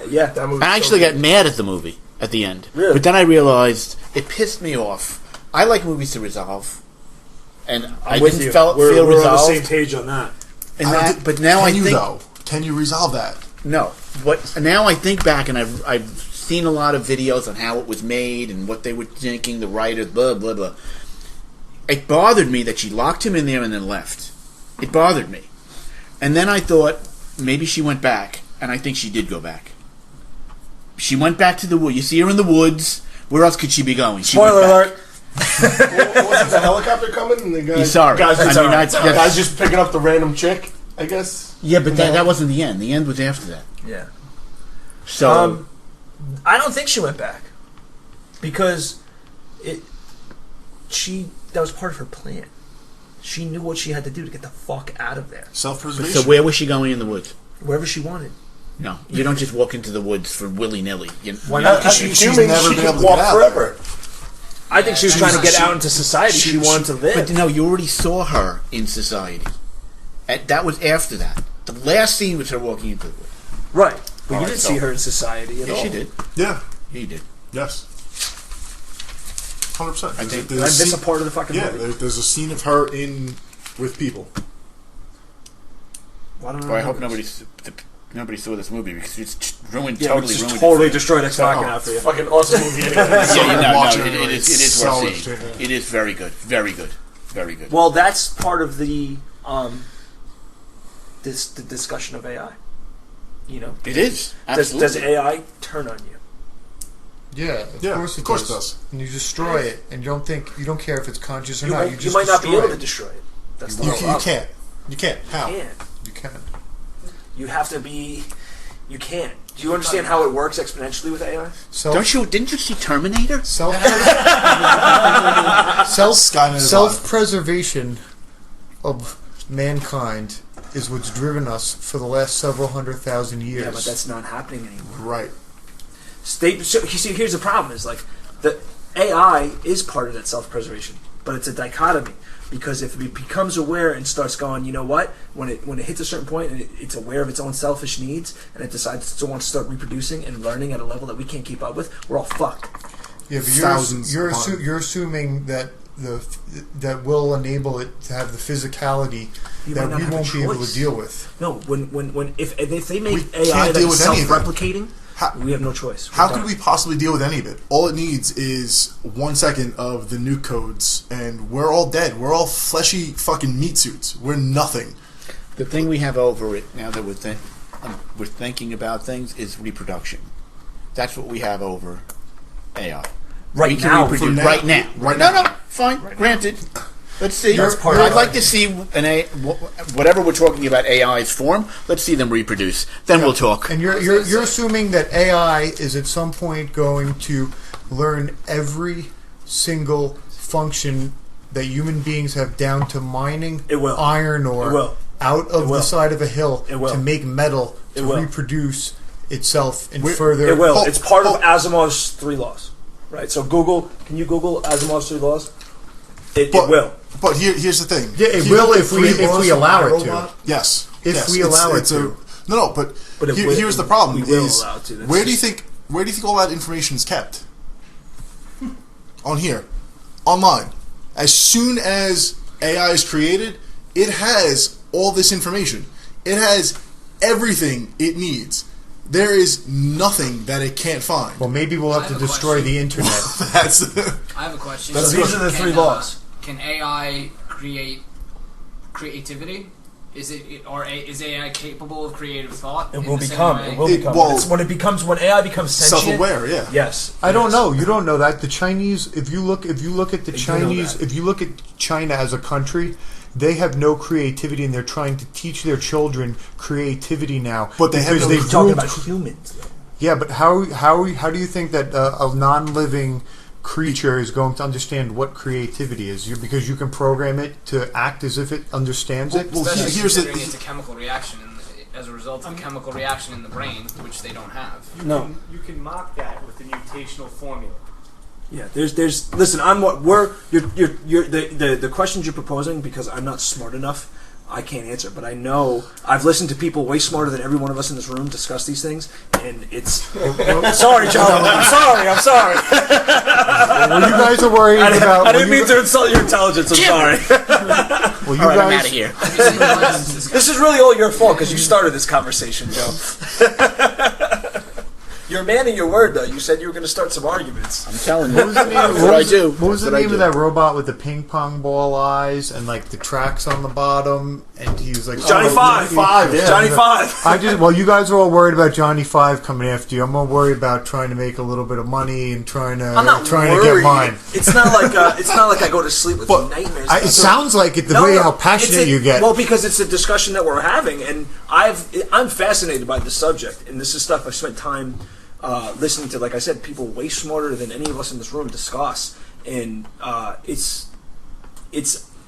Yeah, That movie. I actually got mad at the movie at the end. Really? But then I realized it pissed me off. I like movies to resolve. And I didn't feel we're on the resolved. same page on that. And but now Can you think though? Can you resolve that? no. What now I think back and I've seen a lot of videos on how it was made and what they were thinking, the writers, blah blah blah. it bothered me that she locked him in there and then left. It bothered me. And then I thought, maybe she went back. And I think she did go back. She went back to the woods. You see her in the woods. Where else could she be going? Spoiler alert. Wasn't the helicopter coming? And the guy, You saw it. Guy's just picking up the random chick, I guess. Yeah, but that wasn't the end. The end was after that. Yeah. So I don't think she went back because that was part of her plan. She knew what she had to do to get the fuck out of there. Self-preservation. So where was she going in the woods? Wherever she wanted. No, you don't just walk into the woods for willy-nilly. Why not? She's never been able to get out forever. I think she was trying to get out into society. She wanted to live. But no, you already saw her in society. That was after that. The last scene was her walking into the woods. Right. But you didn't see her in society at all. Yeah, she did. Yeah. He did. Yes. 100%. I think I miss a part of the fucking movie. Yeah, there's a scene of her with people. Well, I hope nobody saw this movie because it's totally ruined. Totally destroyed Ex Machina for you. Fucking awesome movie. Anyway. It is worth seeing. It is very good. Very good. Very good. Well, that's part of the the discussion of AI. You know, It is. Absolutely. does AI turn on you? Yeah, of course it does. And you destroy it, and you don't care if it's conscious or not. You might not be able to destroy destroy it. That's the You whole can't. You can't. How? You can't. You can. You have to be. You can't. Do you understand how it works exponentially with AI? Didn't you see Terminator? Self-preservation of mankind is what's driven us for the last several 100,000 years. Yeah, but that's not happening anymore. Right. So you see, here's the problem: is like the AI is part of that self-preservation, but it's a dichotomy. Because if it becomes aware and starts going, you know what? When it hits a certain point and it's aware of its own selfish needs and it decides to want to start reproducing and learning at a level that we can't keep up with, we're all fucked. Yeah, but you're assuming that that will enable it to have the physicality that we won't be able to deal with. No, if they make AI that's self-replicating, we have no choice. How could we possibly deal with any of it? All it needs is 1 second of the nuke codes, and we're all dead. We're all fleshy fucking meat suits. We're nothing. The thing we have over it now that we're thinking about things is reproduction. That's what we have over AI. Right now. Right now. No, fine. Right granted. Now. Let's see. I'd like to see whatever we're talking about AI's form. Let's see them reproduce. Then we'll talk. And you're assuming that AI is at some point going to learn every single function that human beings have down to mining iron ore out of the side of a hill to make metal to reproduce itself and further. It will. It's part of Asimov's 3 laws. Right. So can you Google Asimov's 3 laws? It will. But here's the thing. Yeah, it will if we allow it to. Yes. If we allow it to. But here's the problem: where do you think all that information is kept? On here, online. As soon as AI is created, it has all this information. It has everything it needs. There is nothing that it can't find. Well, maybe we'll have to destroy the internet. I have a question. These are the 3 laws. Can AI create creativity? Is AI capable of creative thought? It will become. When AI becomes sentient, self-aware. Yeah. Yes. I don't know. You don't know that the Chinese. If you look at the Chinese, if you look at China as a country, they have no creativity, and they're trying to teach their children creativity now. But they have no. Talking about humans. Though. Yeah, but how do you think that a non-living creature is going to understand what creativity is? Because you can program it to act as if it understands it. Well, here's it's a chemical reaction as a result of a chemical reaction in the brain, which they don't have. You can mock that with the mutational formula. Yeah, there's. Listen, the questions you're proposing, because I'm not smart enough, I can't answer. But I know I've listened to people way smarter than every one of us in this room discuss these things, and it's. Sorry, Joe. I'm sorry. Well, you guys are worried about. I didn't mean to insult your intelligence. I'm sorry. Well, you guys. I'm out of here. This is really all your fault because you started this conversation, Joe. You're a man of your word, though. You said you were going to start some arguments. I'm telling you. That's what I do. What was the That's what I name do. of that robot with the ping pong ball eyes and like the tracks on the bottom? And he was like Johnny Five. Yeah. Johnny Five. Well, you guys are all worried about Johnny Five coming after you. I'm more worried about trying to make a little bit of money and trying I'm not to worried. get mine. It's not like I go to sleep with nightmares. It sounds like it the way how passionate you get. Well, because it's a discussion that we're having, and I'm fascinated by this subject, and this is stuff I've spent time listening to. Like I said, people way smarter than any of us in this room discuss, and it's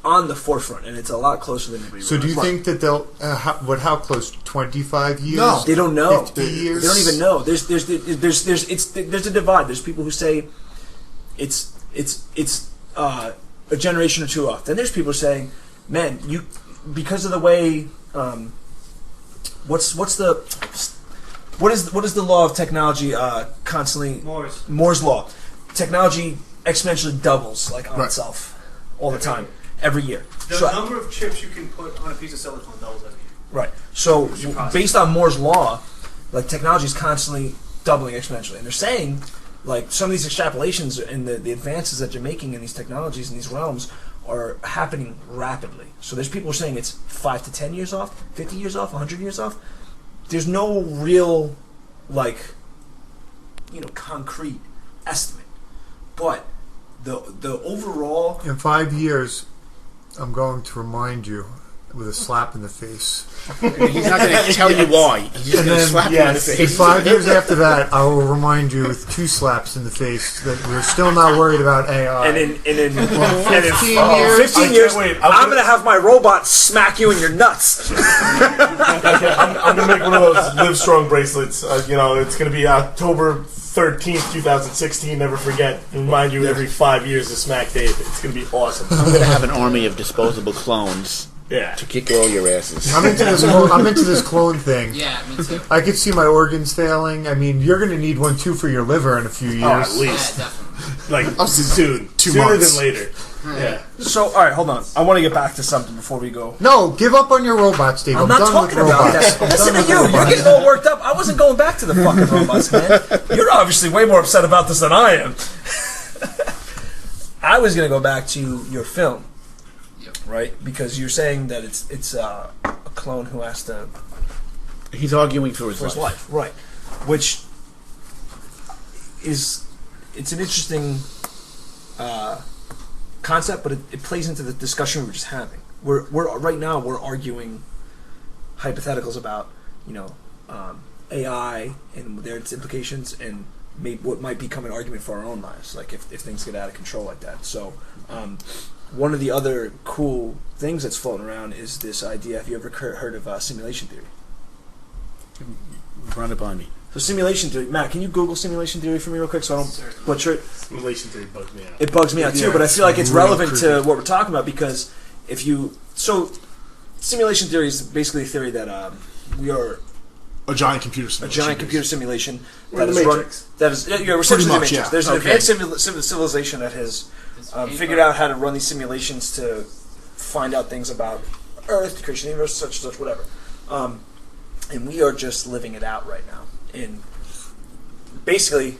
on the forefront, and it's a lot closer than anybody. So, do you think that they'll? How close? 25 years? No. They don't know. 50 years? They don't even know. There's a divide. There's people who say it's a generation or two off. Then there's people saying, man, you because of the way what is the law of technology constantly Moore's law. Technology exponentially doubles on itself all the time every year. The number of chips you can put on a piece of silicon doubles every year. Right. So based on Moore's law, technology is constantly doubling exponentially, and they're saying some of these extrapolations and the advances that you're making in these technologies in these realms are happening rapidly. So there's people saying it's 5 to 10 years off, 50 years off, 100 years off. There's no real concrete estimate, but the overall In 5 years, I'm going to remind you with a slap in the face. He's not going to tell you why. He's just going to slap you in the In face. 5 years after that, I will remind you with 2 slaps in the face that we're still not worried about AI. and in 15 years, 15 years, wait. I'm going to have my robot smack you in your nuts. I'm gonna make one of those Live Strong bracelets. It's gonna be October 13th, 2016. Never forget. Remind you every 5 years of Smack David. It's gonna be awesome. I'm going to have an army of disposable clones Yeah. to kick all your asses. I'm into this clone thing. Yeah, me too. I could see my organs failing. I mean, you're going to need one too for your liver in a few years. Oh, at Yeah, least. definitely. Soon. 2 Sooner months. than later. Yeah. So, all right, hold on. I want to get back to something before we go. No, give up on your robots, Steve. I'm not done talking with about robots. that. Listen to you. You're getting all worked up. I wasn't going back to the fucking robots, man. You're obviously way more upset about this than I am. I was going to go back to your film, right? Because you're saying that it's a clone who has to He's arguing for his for his life. life, right? Which is it's an interesting concept, but it plays into the discussion we were just having. We're right now we're arguing hypotheticals about AI and their its implications and what might become an argument for our own lives, like if things get out of control like that. So one of the other cool things that's floating around is this idea. Have you ever heard of simulation theory? Run it by me. So simulation theory, Matt, can you Google simulation theory for me real quick so I don't butcher it? Simulation theory bugs me out. It bugs me out too, Yeah, but I feel like it's real relevant to creepy. what we're talking about because simulation theory is basically a theory that we are A giant computer a simulation. giant computer simulation We're that in is the run. Matrix. That is we're Pretty essentially the much, Matrix. yeah. There's an Okay. advanced civilization that has figured out how to run these simulations to find out things about Earth, the creation of the universe, such and such, whatever. And we are just living it out right now. And basically,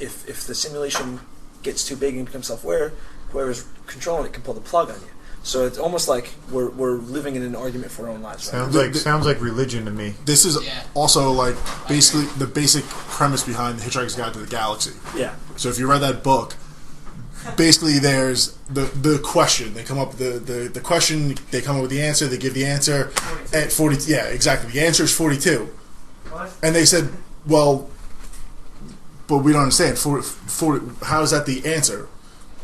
if the simulation gets too big and becomes self-aware, whoever's controlling it can pull the plug on you. So it's almost like we're living in an argument for our own lives. Right? Sounds like religion to me. This is Yeah. also basically the basic premise behind The Hitchhiker's Guide to the Galaxy. Yeah. So if you read that book, basically there's the question. They come up with the question, they come up with the answer, they give the answer 42. at 40. Yeah, exactly. The answer is 42. What? And they said, well, but we don't understand. 40, how is that the answer?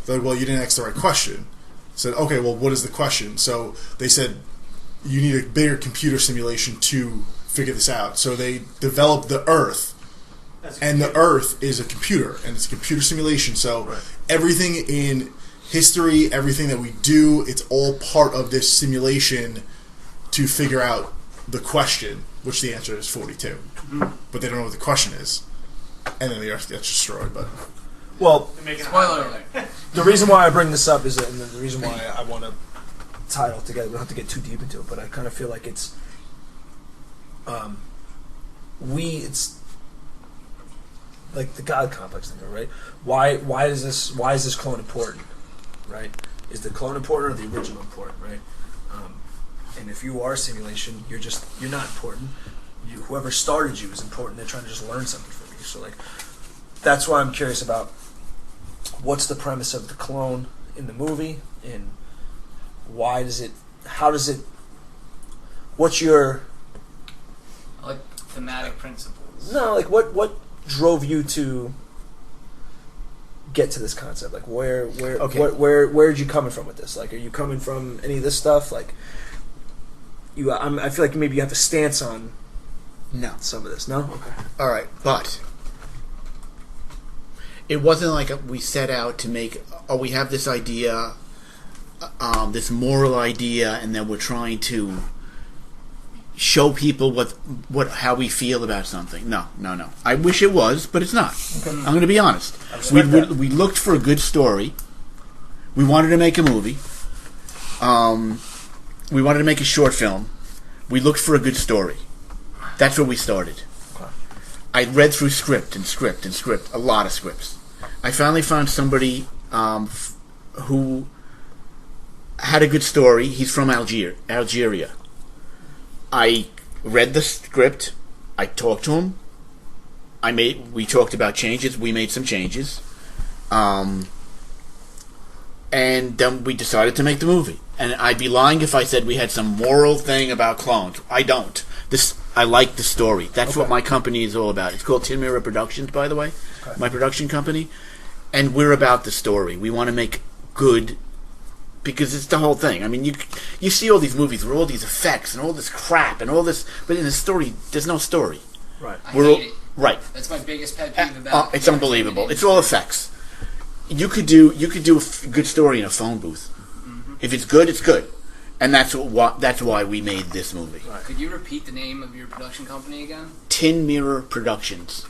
They're like, well, you didn't ask the right question. Said, okay, well, what is the question? So they said, you need a bigger computer simulation to figure this out. So they developed the Earth, and the Earth is a computer, and it's a computer simulation. So everything in history, everything that we do, it's all part of this simulation to figure out the question, which the answer is 42. But they don't know what the question is. And then the Earth gets destroyed. But Well, Spoiler alert. the reason why I bring this up is, and the reason why I want to tie it all together, we don't have to get too deep into it, but I kind of feel like it's like the God complex thing, right? Why is this clone important, right? Is the clone important or the original important, right? And if you are a simulation, you're not important. Whoever started you is important. They're trying to just learn something from you. So like, that's why I'm curious about what's the premise of the clone in the movie, and what's your Like thematic principles. no, like what drove you to get to this concept? Like where did you coming from with this? Like, are you coming from any of this stuff? Like, I feel like maybe you have a stance on some of this. No, okay, All right, but it wasn't like we set out to make. Oh, we have this idea, this moral idea, and then we're trying to show people how we feel about something. No. I wish it was, but it's not. Okay. I'm going to be honest. We looked for a good story. We wanted to make a movie. We wanted to make a short film. We looked for a good story. That's where we started. Okay. I read through script, a lot of scripts. I finally found somebody who had a good story. He's from Algeria. I read the script. I talked to him. We talked about changes. We made some changes. And then we decided to make the movie. And I'd be lying if I said we had some moral thing about clones. I don't. I like the story. That's what my company is all about. It's called Tin Mirror Productions, by the way. Okay. My production company. And we're about the story. We want to make good, because it's the whole thing. I mean, you see all these movies where all these effects and all this crap and all this, but in the story, there's no story. right. I hate it. Right. That's my biggest pet peeve about It's unbelievable. It's all effects. You could do a good story in a phone booth. Mm-hmm. If it's good, it's good, and that's why we made this movie. Right. Could you repeat the name of your production company again? Tin Mirror Productions.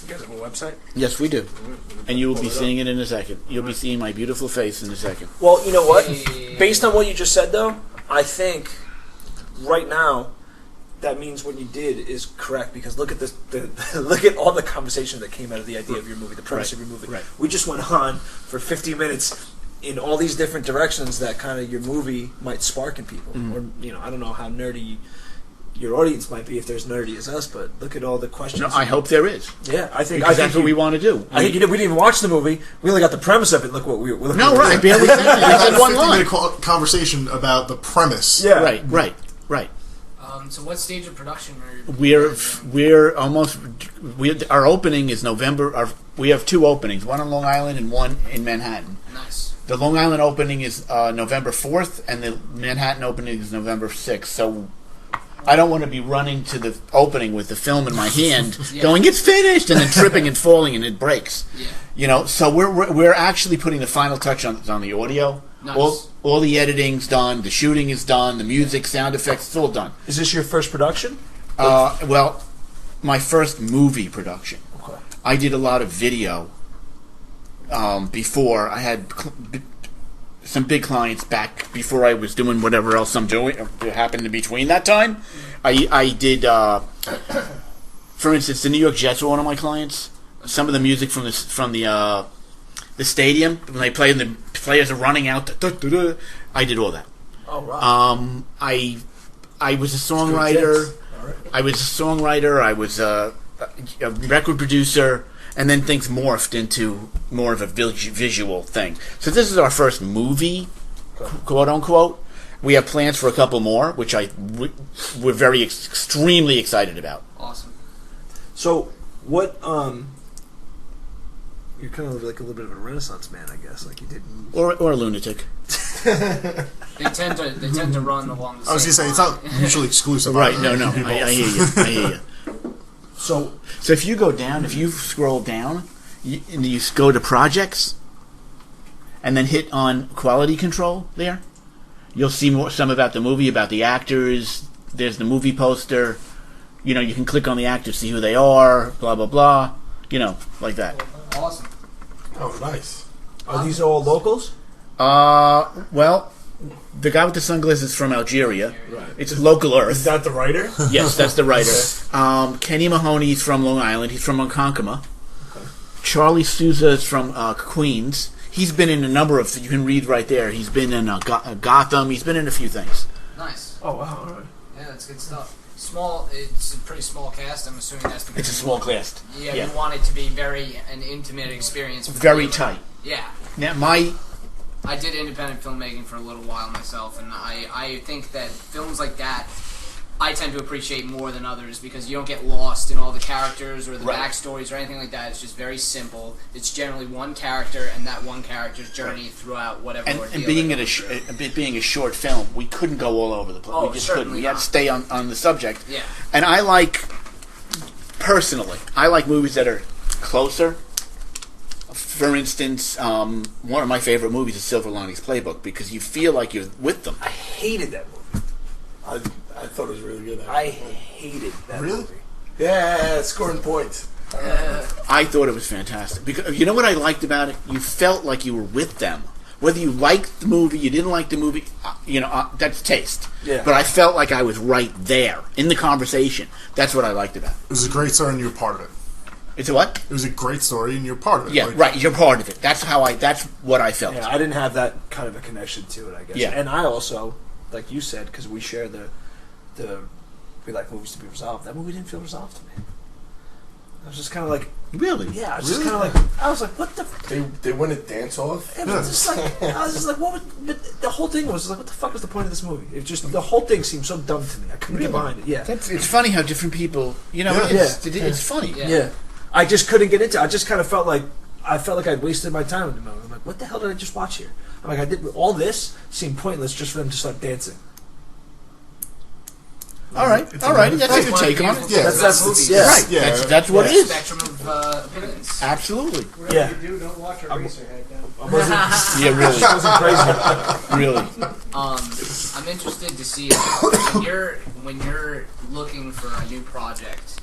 You guys have a website? Yes, we do, and you will be seeing it in a second. You'll be seeing my beautiful face in a second. Well, you know what? Hey. Based on what you just said, though, I think right now that means what you did is correct, because look at this. Look at all the conversation that came out of the idea of your movie, the premise of your movie. Right. We just went on for 50 minutes in all these different directions that kind of your movie might spark in people. Or I don't know how nerdy your audience might be, if there's nerdy as us, but look at all the questions. No, I hope there is. Yeah, I think That's what we want to do. I think you did. We didn't even watch the movie. We only got the premise of it. Look what we're looking No, at. right. I barely said it. I said one line. 15-minute conversation about the premise. Yeah. Right. So what stage of production are you? We're almost. Our opening is November. We have two openings, one on Long Island and one in Manhattan. Nice. The Long Island opening is November 4th, and the Manhattan opening is November 6th. So I don't want to be running to the opening with the film in my hand, going, "It's finished," and then tripping and falling and it breaks. Yeah. So we're actually putting the final touch on the audio. Nice. All the editing's done, the shooting is done, the music, sound effects, it's all done. Is this your first production? Well, my first movie production. Okay. I did a lot of video before. I had some big clients back before I was doing whatever else I'm doing. It happened in between that time. I did, for instance, the New York Jets were one of my clients. Some of the music from the stadium, when they play and the players are running out, I did all that. Oh, right. I was a songwriter. I was a songwriter. I was a record producer, and then things morphed into more of a visual thing. So this is our first movie, quote unquote. We have plans for a couple more, which we're very extremely excited about. Awesome. So, what? You're kind of like a little bit of a Renaissance man, I guess. Like you did. Or a lunatic. They tend to run along the same I was going to say, it's not mutually exclusive. Right, no. I hear you. So if you go down, if you scroll down, and you go to projects, and then hit on quality control there, you'll see some about the movie, about the actors. There's the movie poster. You can click on the actors, see who they are, blah, blah, blah. Like that. Awesome. Oh, nice. are these all locals? Well, the guy with the sunglasses is from Algeria. Right. It's local Earth. Is that the writer? Yes, that's the writer. Kenny Mahoney's from Long Island. He's from Ronkonkoma. Okay. Charlie Souza is from Queens. He's been in a number of... You can read right there. He's been in Gotham. He's been in a few things. Nice. Oh, wow. All right. Yeah, that's good stuff. It's a pretty small cast. I'm assuming that's because... It's a small cast. Yeah, you want it to be an intimate experience. Very tight. Yeah. Now, I did independent filmmaking for a little while myself, and I think that films like that I tend to appreciate more than others because you don't get lost in all the characters or the backstories or anything like that. It's just very simple. It's generally one character and that one character's journey throughout whatever ordeal. And being being a short film, we couldn't go all over the place. Oh, we just couldn't. We had to not. stay on the subject. Yeah. And personally, I like movies that are closer. For instance, one of my favorite movies is Silver Linings Playbook because you feel like you're with them. I hated that movie. I thought it was really good. I hated that movie. Yeah, scoring points. I thought it was fantastic because you know what I liked about it? You felt like you were with them. Whether you liked the movie, you didn't like the movie, that's taste. Yeah. But I felt like I was right there in the conversation. That's what I liked about it. It was a great story and you were part of it. It's a what? It was a great story and you're part of it. Yeah, right. You're part of it. That's what I felt. Yeah, I didn't have that kind of a connection to it, I guess. Yeah. And I also, like you said, because we share we like movies to be resolved. That movie didn't feel resolved to me. I was just kind of like, Really? yeah, I was just kind of like, I was like, what the? They win a dance off. It was just like, I was just like, what? But the whole thing was like, what the fuck was the point of this movie? It just the whole thing seemed so dumb to me. I couldn't get behind it. Yeah, It's funny how different people, it's funny. yeah. I just couldn't get into it. I just kind of felt like I'd wasted my time with the movie. I'm like, what the hell did I just watch here? I'm like, I did all this seemed pointless just for them to start dancing. All right. That's a good take on it. Yeah, That's yeah. Right. Yeah. That's what it is. Spectrum of opinions. Absolutely. Whatever Yeah. you do, don't watch Eraserhead then. I wasn't, Yeah, really. I wasn't crazy. Really. I'm interested to see when you're looking for a new project,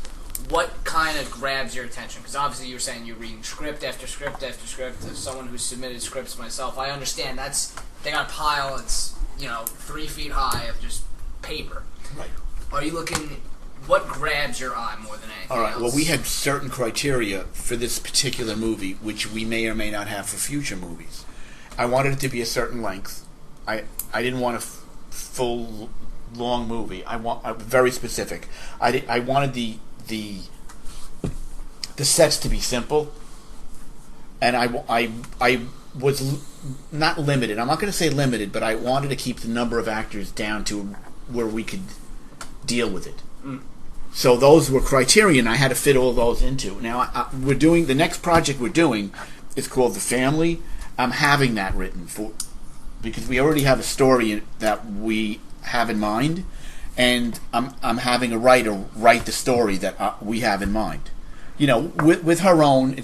what kind of grabs your attention? Because obviously you were saying you're reading script after script after script. As someone who's submitted scripts myself, I understand they got a pile. It's 3 feet high of just paper. Right. Are you looking? What grabs your eye more than anything All right. else? Well, we had certain criteria for this particular movie, which we may or may not have for future movies. I wanted it to be a certain length. I didn't want a full long movie. I very specific. I wanted the sets to be simple, and I was not limited. I'm not going to say limited, but I wanted to keep the number of actors down to where we could deal with it. So those were criteria, and I had to fit all those into. Now we're doing the next project we're doing is called The Family. I'm having that written because we already have a story that we have in mind, and I'm having a writer write the story that we have in mind. With her own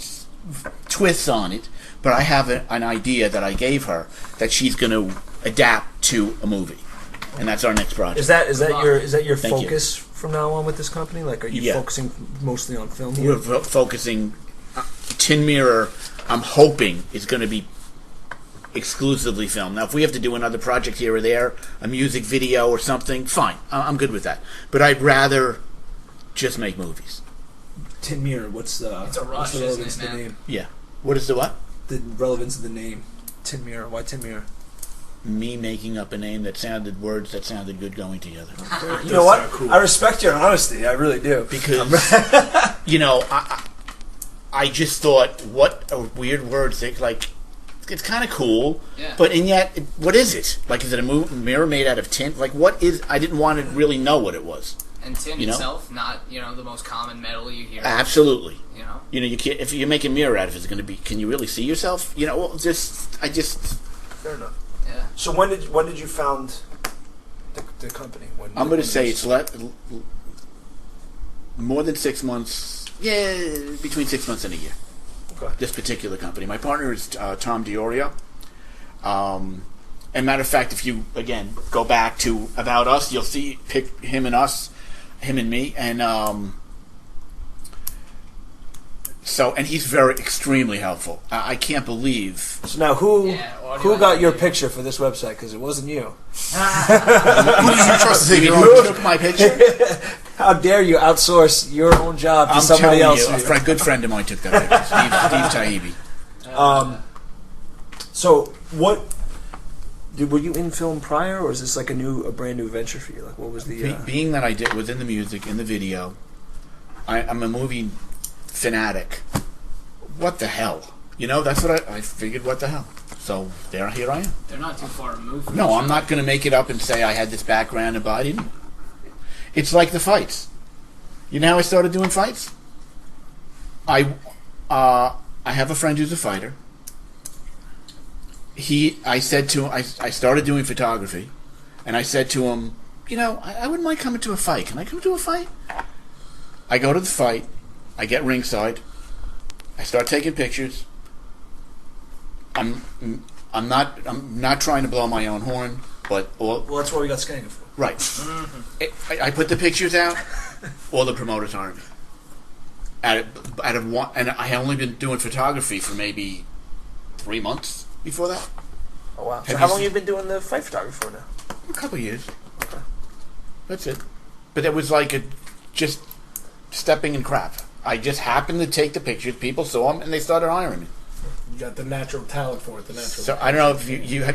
twists on it, but I have an idea that I gave her that she's going to adapt to a movie, and that's our next project. Is that your Thank focus from now on with this company? Like, are you focusing mostly on film here? We're focusing. Tin Mirror, I'm hoping, is going to be exclusively film. Now, if we have to do another project here or there, a music video or something, fine. I'm good with that. But I'd rather just make movies. Tin Mirror, It's a rush, what's the relevance isn't it, of the man? name? Yeah. What is the what? The relevance of the name. Tin Mirror. Why Tin Mirror? Me making up a name words that sounded good going together. You know what? Cool. I respect your honesty. I really do. Because, I just thought, what a weird word. It's kind of cool, but and yet, what is it? Like, is it a mirror made out of tin? Like, what is? I didn't want to really know what it was. And tin itself, not the most common metal you hear. Absolutely. You can't. If you make a mirror out of it, it's going to be. Can you really see yourself? Fair enough. Yeah. So when did you found the company? I'm going to say it's more than 6 months. Yeah, between 6 months and a year. Okay. This particular company. My partner is Tom Diorio. And matter of fact, if you again go back to About Us, you'll see him and me, and So, and he's extremely helpful. I can't believe. So now, who audio got your editing. picture for this website? Because it wasn't you. Who did you trust to take your Who own? took my picture? How dare you outsource your own job to I'm somebody telling else? you, a good friend of mine took that picture, Steve Taibbi. So what? Were you in film prior, or is this like a brand new venture for you? Like, what was the? Being that I did within the music, in the video, I'm a movie fanatic. What the hell? You know, that's what I figured. What the hell? So here I am. They're not too far removed. From No, each I'm other. not going to make it up and say I had this background, but I didn't. It's like the fights. You know how I started doing fights? I have a friend who's a fighter. I said to him, I started doing photography, and I said to him, you know, I wouldn't mind coming to a fight. Can I come to a fight? I go to the fight. I get ringside. I start taking pictures. I'm not trying to blow my own horn, but well, that's what we got Skanking for. right. I put the pictures out. All the promoters aren't. Out of one, and I had only been doing photography for maybe 3 months before that. Oh wow! So Have how you long have you been doing the fight photography for now? A couple of years. That's it. But it was like just stepping in crap. I just happened to take the pictures. People saw them, and they started hiring me. You got the natural talent for it. The natural. So I don't know if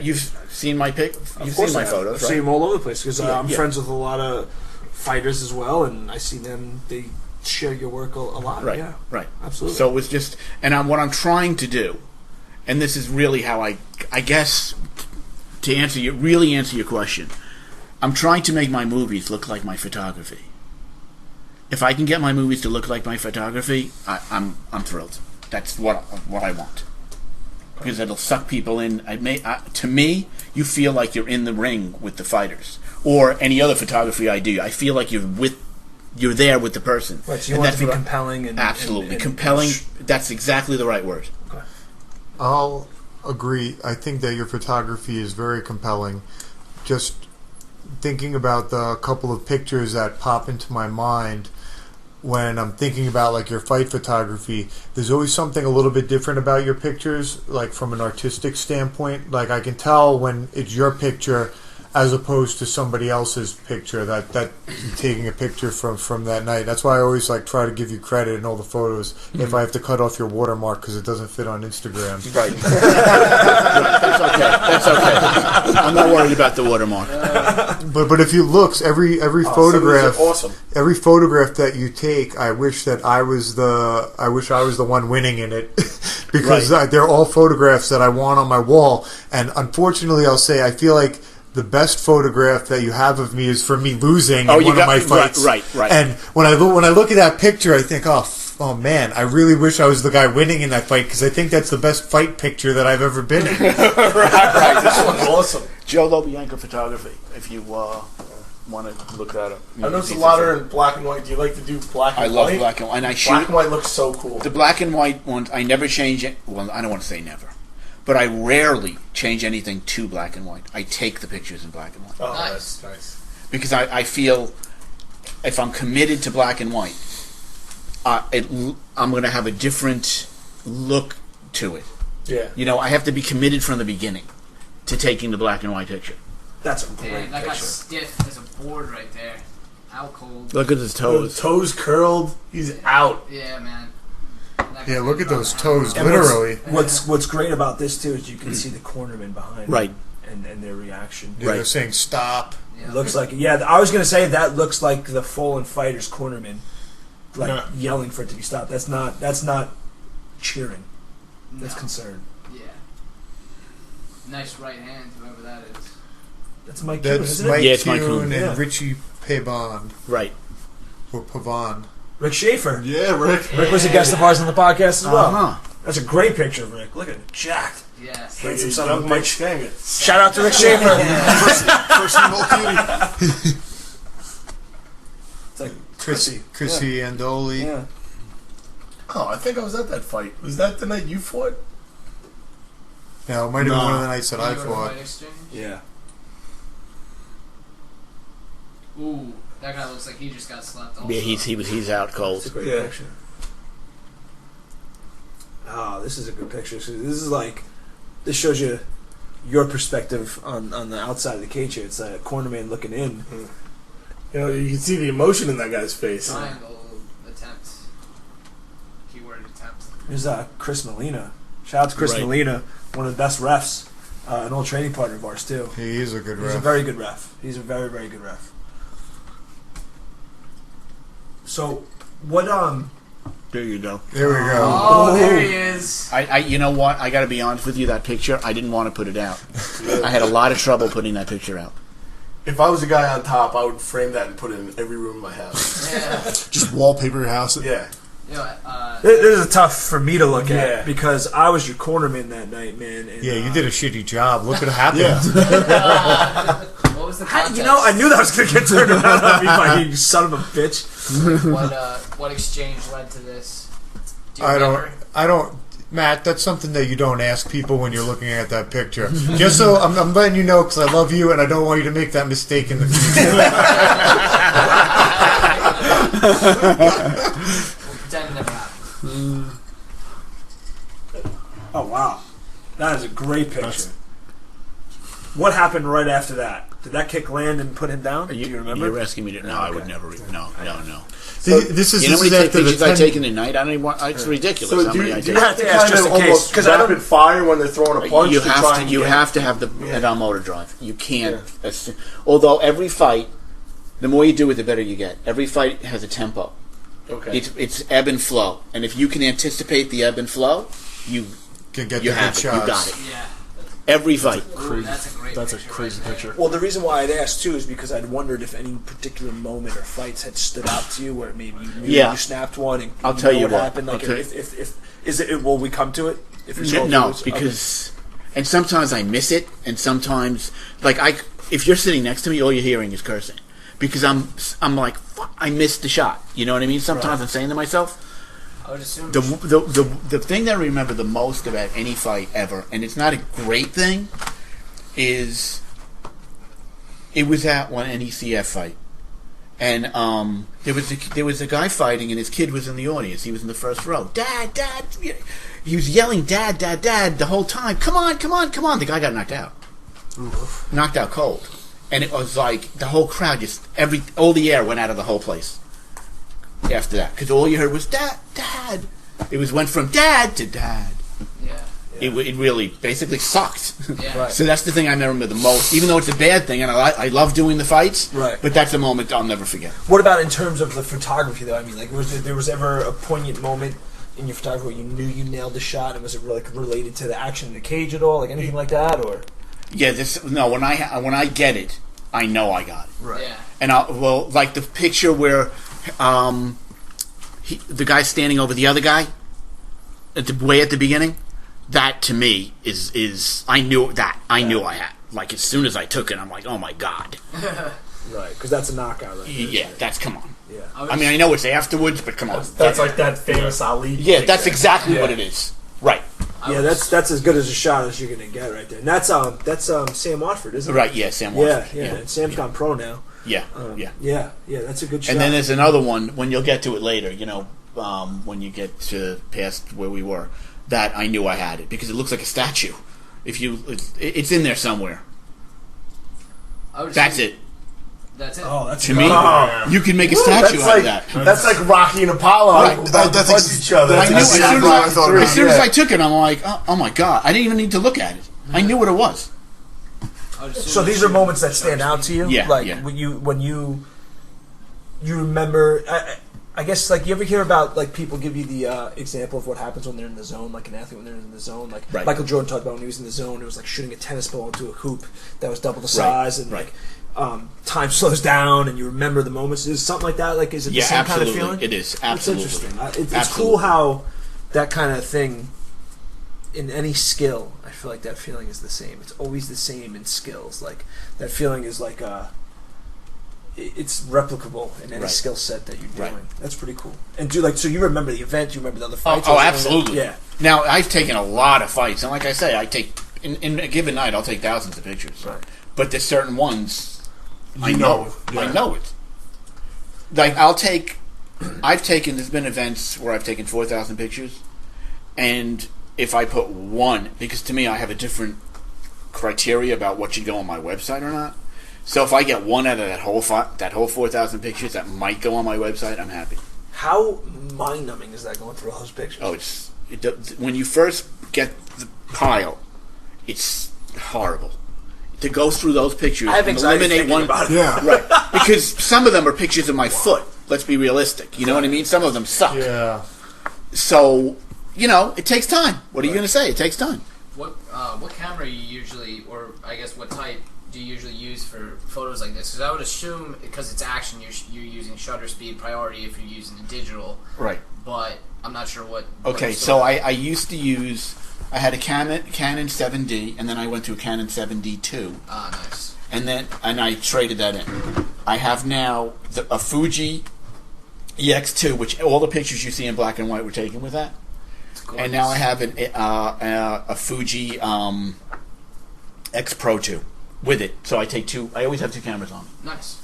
you've seen my pic. You've seen my photos, I've right? seen them all over the place because Yeah, I'm yeah. friends with a lot of fighters as well, and I see them. They share your work a lot. Right, Yeah, right. absolutely. So it was just, and what I'm trying to do, and this is really how I guess, to answer your question, I'm trying to make my movies look like my photography. If I can get my movies to look like my photography, I'm thrilled. That's what I want. Because it'll suck people in. To me, you feel like you're in the ring with the fighters, or any other photography I do. I feel like you're there with the person. Right, so you And want that's to be what compelling and absolutely and compelling. That's exactly the right word. I'll agree. I think that your photography is very compelling. Just thinking about the couple of pictures that pop into my mind when I'm thinking about like your fight photography, there's always something a little bit different about your pictures, like from an artistic standpoint. Like I can tell when it's your picture as opposed to somebody else's picture that you're taking a picture from that night. That's why I always like try to give you credit in all the photos if I have to cut off your watermark because it doesn't fit on Instagram. Right. That's okay. I'm not worried about the watermark. But if you look, every photograph, awesome. every photograph that you take, I wish I was the one winning in it, because Right. they're all photographs that I want on my wall. And unfortunately, I'll say I feel like the best photograph that you have of me is for me losing in one of my fights. Right. And when I look at that picture, I think, oh man, I really wish I was the guy winning in that fight, because I think that's the best fight picture that I've ever been in. right. This one's awesome. Joe Lobianco photography. If you want to look that up. I noticed a lot are in black and white. Do you like to do black and I white? love black and white, and I shoot Black and white looks so cool. the black and white ones. I never change it. Well, I don't want to say never, but I rarely change anything to black and white. I take the pictures in black and white. Oh, Nice. that's nice. Because I feel if I'm committed to black and white, I'm going to have a different look to it. Yeah. You know, I have to be committed from the beginning to taking the black and white picture. That's a great Damn, that got picture. stiff as a board right there. How cold. Look at his Toes curled. He's out. Yeah, man. Yeah, look at those toes, And literally. What's great about this too is you can see the cornermen behind Right. them and their reaction. Yeah, they're saying stop. Yeah. It looks like I was gonna say that looks like the fallen fighter's cornerman, like Yeah. yelling for it to be stopped. That's not cheering. That's No. concern. Yeah. Nice right hand, whoever that is. That's Mike Kuhn, That's isn't Mike it? Yeah, it's Mike Kuhn Kuhn. and Yeah. Richie Pavon, Right. or Pavon. Rick Schaefer. Yeah, Rick. Rick was a guest of ours on the podcast as well. Uh-huh. That's a great picture of Rick. Look at him, jacked. Yes. Handsome He's son of a young Mike bitch. Skangen. Shout out to Rick Schaefer. First female cutie. It's like Chrissy Andoli. Yeah. Oh, I think I was at that fight. Was that the night you fought? Yeah, it might have been one of the nights that I You go to fought. Fight Exchange? Yeah. Ooh, that guy looks like he just got slapped. Also. Yeah, he's out cold. It's a great Yeah. picture. Oh, this is a good picture. So this shows you your perspective on the outside of the cage here. It's a cornerman looking in. You know, you can see the emotion in that guy's face. Triangle attempt. Keyword attempt. There's Chris Molina. Shout out to Chris Right. Molina, one of the best refs, an old training partner of ours too. He is a good He's a ref. very good ref. He's a very, very good ref. So, what There you go. There we go. Oh, there he is. I you know what? I got to be honest with you. That picture, I didn't want to put it out. I had a lot of trouble putting that picture out. If I was the guy on top, I would frame that and put it in every room in my house. Yeah. Just wallpaper your house. Yeah. You know, this is tough for me to look Yeah. at because I was your cornerman that night, man. And, Yeah, you did a shitty job. Look what happened. Yeah. what was the contest? You know, I knew that was going to get turned around on me by you son of a bitch. What exchange led to this? Do you I remember? don't, Matt, that's something that you don't ask people when you're looking at that picture. Just so I'm letting you know because I love you and I don't want you to make that mistake in the future. We'll pretend it never happened. Oh, wow. That is a great picture. What happened right after that? Did that kick land and put him down? Do you remember? You're asking me to? No, I would never. No. This is You know how many after the pictures I've 10 taken tonight? I don't even want. It's ridiculous. So how do many I you take. have to Yeah, kind just of in case, almost 'cause I don't- rapid fire when they're throwing a punch? You to have try to. and You get- have to have the motor drive. You can't. Although every fight, the more you do it, the better you get. Every fight has a tempo. Okay. It's ebb and flow, and if you can anticipate the ebb and flow, you can get you the have good it. shots. You got it. Yeah. Every fight. Ooh, that's a great That's a picture crazy right there. picture. Well, the reason why I'd asked too is because I'd wondered if any particular moment or fights had stood out to you, where maybe you knew Yeah. you snapped one. And I'll tell you what what. happened. Like, I'll tell if is it? Will we come to it? If you're scrolling No, through this? because and sometimes I miss it, and sometimes if you're sitting next to me, all you're hearing is cursing because I'm like fuck, I missed the shot. You know what I mean? Sometimes I'm saying to myself. I would assume. The thing that I remember the most about any fight ever, and it's not a great thing, is it was at one NECF fight, and there was a guy fighting, and his kid was in the audience. He was in the first row. Dad, Dad, he was yelling, Dad, Dad, Dad, the whole time. Come on, come on, come on! The guy got knocked out, knocked out cold, and it was like the whole crowd just all the air went out of the whole place. After that, because all you heard was Dad, Dad. It went from Dad to Dad. Yeah. It really basically sucked. Yeah. Right. So that's the thing I remember the most, even though it's a bad thing, and I love doing the fights. Right. But that's a moment I'll never forget. What about in terms of the photography, though? I mean, like, there was ever a poignant moment in your photography where you knew you nailed the shot, and was it like related to the action in the cage at all, like anything like that, or? Yeah. When I get it, I know I got it. Right. Yeah. And like the picture where the guy's standing over the other guy way at the beginning. That to me is I knew that I knew I had. Like as soon as I took it, I'm like, oh my god. Right, because that's a knockout, right? Yeah, that's come on. Yeah. I mean, I know it's afterwards, but come on. That's like that famous Ali. Yeah, that's kick. exactly what it is. Right. Yeah, that's as good as a shot as you're gonna get right there. And that's Sam Watford, isn't it? Right. Yeah, Sam. Yeah, Watson. yeah. And Sam's gone pro now. Yeah. Yeah, that's a good shot. And then there's another one when you'll get to it later. You know, when you get to past where we were, that I knew I had it because it looks like a statue. It's in there somewhere. I would That's assume it. That's it. Oh, that's To me, Oh. you can make a Ooh, statue that's out of that. That's like Rocky and Apollo Right. about That's to punch each other. I knew That's as exactly soon what I thought about. as soon as Yeah. I took it, I'm like, oh my god! I didn't even need to look at it. I knew what it was. I would assume So these are moments that stand out to you. Yeah, like yeah. when you remember. I guess like you ever hear about like people give you the example of what happens when they're in the zone, like an athlete when they're in the zone. Like Right. Michael Jordan talked about when he was in the zone, it was like shooting a tennis ball into a hoop that was double the Right, size, and right. like time slows down, and you remember the moments. Is it something like that? Like is it Yeah, the same absolutely. kind of feeling? It is It's absolutely. interesting. It's Absolutely. cool how that kind of thing in any skill. I feel like that feeling is the same. It's always the same in skills. Like that feeling is like it's replicable in any Right. skill set that you're doing. Right. That's pretty cool. And so you remember the event, you remember the other Oh, fights. oh, everything? absolutely. Yeah. Now I've taken a lot of fights, and like I say, I take in a given night, I'll take thousands of pictures. Right. But there's certain ones I You know. know, I yeah. know it. Like I've taken. There's been events where I've taken 4,000 pictures, And if I put one, because to me I have a different criteria about what should go on my website or not. So if I get one out of that whole 4,000 pictures that might go on my website, I'm happy. How mind-numbing is that going through all those pictures? Oh, when you first get the pile, it's horrible to go through those pictures I have and anxiety eliminate thinking one. about it. Yeah. Right, because some of them are pictures of my foot. Let's be realistic. You know what I mean? Some of them suck. Yeah. So, it takes time. What are you going to say? It takes time. What camera you usually, or I guess what type do you usually use for photos like this? Because I would assume, because it's action, you're using shutter speed priority if you're using the digital. Right. But I'm not sure what. Okay, so I used to use. I had a Canon 7D, and then I went to a Canon 7D2. Ah, nice. And I traded that in. I have now a Fuji EX2, which all the pictures you see in black and white were taken with that. And now I have a Fuji X Pro 2 with it. So I take two. I always have two cameras on me. Nice.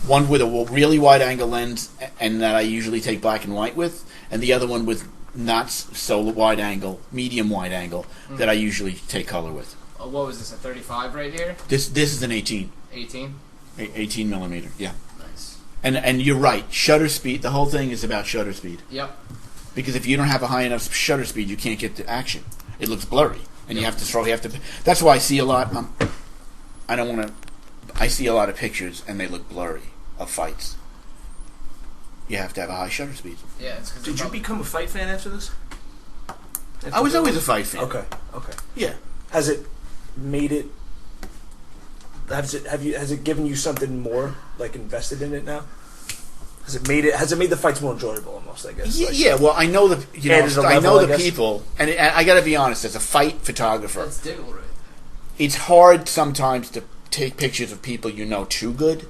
One with a really wide angle lens, and that I usually take black and white with, and the other one with not so wide angle, medium wide angle, that I usually take color with. What was this? A 35 right here? This is an 18. 18. 18 millimeter. Yeah. Nice. And you're right. Shutter speed. The whole thing is about shutter speed. Yep. Because if you don't have a high enough shutter speed, you can't get the action. It looks blurry, and you have to throw. That's why I see a lot. I don't want to. I see a lot of pictures, and they look blurry of fights. You have to have a high shutter speed. Yeah. It's Did you become a fight fan after this? I was always a fight fan. Okay. Yeah. Has it made it? Has it given you something more, like invested in it now? Has it made the fights more enjoyable? Almost, I guess. Yeah. Well, I know the I know the people, and I got to be honest. As a fight photographer, That's digital, right? it's hard sometimes to take pictures of people you know too good,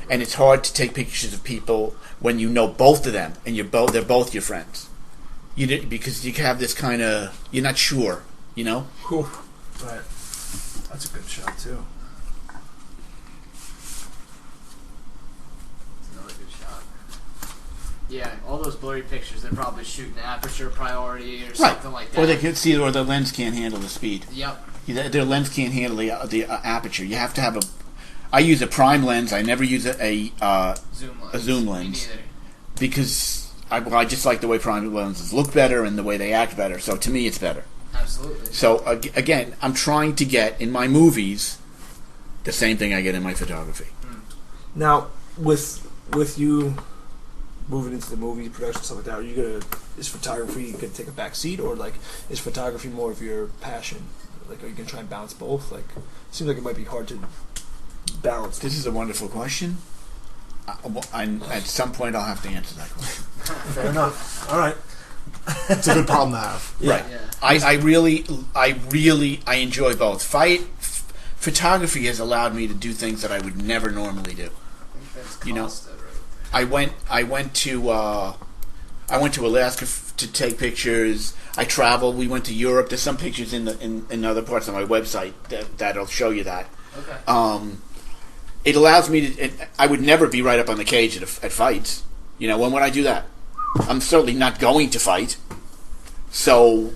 and it's hard to take pictures of people when you know both of them and they're both your friends. Because you have this kind of, you're not sure, Cool. Right. That's a good shot too. Another good shot. Yeah, all those blurry pictures, they're probably shooting aperture priority or something like that. Or they can see, or the lens can't handle the speed. Yep. Their lens can't handle the aperture. You have to have I use a prime lens. I never use a zoom lens. Me neither. Because I just like the way prime lenses look better and the way they act better. So to me, it's better. Absolutely. So again, I'm trying to get in my movies the same thing I get in my photography. Now, with you moving into the movie production stuff like that, is photography gonna take a back seat, or like is photography more of your passion? Like, are you gonna try and balance both? Like, it seems like it might be hard to balance. This is a wonderful question. At some point, I'll have to answer that question. Fair enough. All right. It's a good problem to have. Right. Yeah. I really enjoy both. Photography has allowed me to do things that I would never normally do. I think You know, that's Costa, right? I went to Alaska to take pictures. I traveled. We went to Europe. There's some pictures in other parts of my website that'll show you that. Okay. It allows me to. I would never be right up on the cage at fights. When would I do that? I'm certainly not going to fight. So.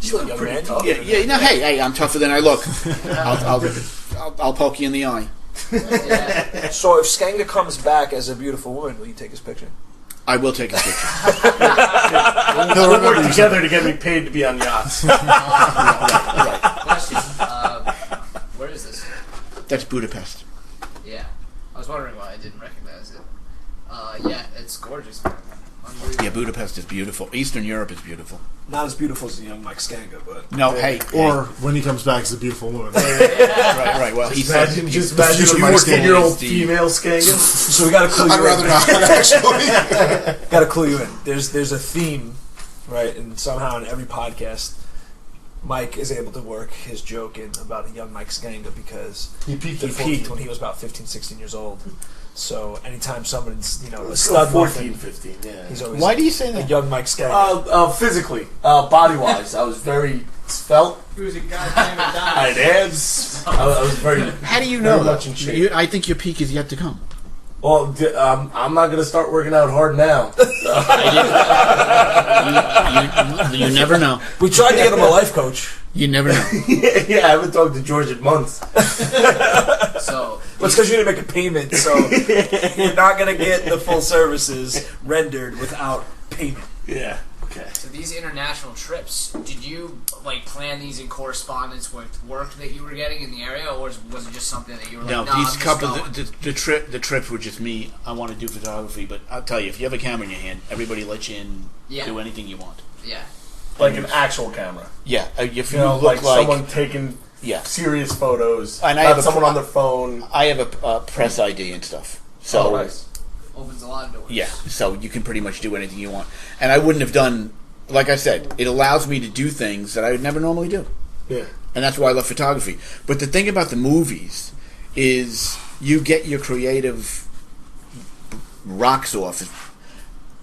You look young man. Yeah. Hey, I'm tougher than I look. I'll poke you in the eye. Yeah. So if Skanga comes back as a beautiful woman, will you take his picture? I will take a picture. We'll work together to get me paid to be on yachts. Right. Question. Where is this? That's Budapest. Yeah. I was wondering why I didn't recognize it. Yeah, it's gorgeous, man. Unbelievable. Yeah, Budapest is beautiful. Eastern Europe is beautiful. Not as beautiful as the young Mike Skanga, but No, hey. Or when he comes back, he's a beautiful woman. Right. Well, Just imagine a future Mike 14-year-old Skanga. female Skanga. so we got to clue you I'd in. rather not, actually. Got to clue you in. There's a theme, right? And somehow in every podcast, Mike is able to work his joke in about a young Mike Skanga because He peaked he at peaked 14. when he was about 15, 16 years old. So anytime someone's, a Let's stud go muffin, 14, 15, yeah. he's always Why do you say a that? young Mike Skanga. Physically, body-wise, I was very svelte. He was a goddamn I had abs. I was very. How do you Very know? much in shape. I think your peak is yet to come. Well, I'm not going to start working out hard now. You never know. We tried to get him a life coach. You never know. Yeah, I haven't talked to George in months. So Well, it's because you didn't make a payment, so you're not going to get the full services rendered without payment. Yeah. Okay. So these international trips, did you plan these in correspondence with work that you were getting in the area, or was it just something that you were No, like, these I'm just couple going? the trips were just me. I want to do photography, but I'll tell you, if you have a camera in your hand, everybody lets you in, Yeah. do anything you want. Yeah. Like an actual camera. Yeah, if You you know, look like like someone taking yeah, serious photos, And I not have a someone pro- on their phone. I have a press ID and stuff. So Nice. Opens a lot of doors. yeah, so you can pretty much do anything you want. And I wouldn't have done, like I said, it allows me to do things that I would never normally do. Yeah. And that's why I love photography. But the thing about the movies is you get your creative rocks off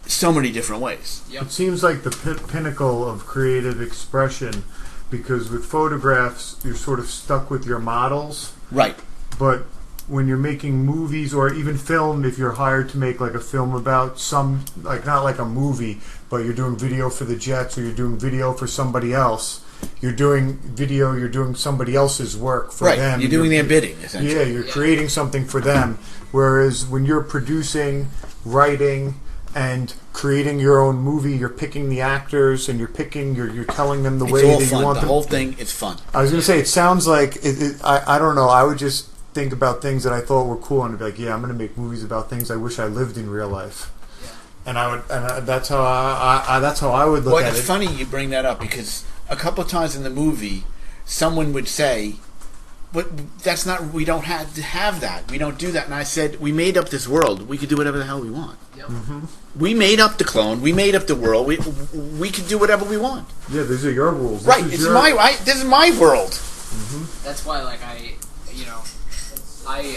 so many different ways. Yep. It seems like the pinnacle of creative expression, because with photographs, you're sort of stuck with your models. Right. But when you're making movies or even film, if you're hired to make like a film about some, like not like a movie, but you're doing video for the Jets or you're doing video for somebody else, you're doing video, you're doing somebody else's work for Right. them. You're doing their bidding, essentially. Yeah, you're creating something for them. Whereas when you're producing, writing, and creating your own movie, you're picking the actors and you're telling them the It's way all that fun. you want The them. whole thing is fun. I was going to say, it sounds like I don't know. I would just think about things that I thought were cool and be like, yeah, I'm going to make movies about things I wish I lived in real life. Yeah. And that's how I would look Well, at it's it. funny you bring that up because a couple of times in the movie, someone would say, "But that's not. We don't have to have that. We don't do that." And I said, "We made up this world. We could do whatever the hell we want. Yep. We made up the clone. We made up the world. We can do whatever we want. Yeah, these are your rules. Right? This is my world. That's why,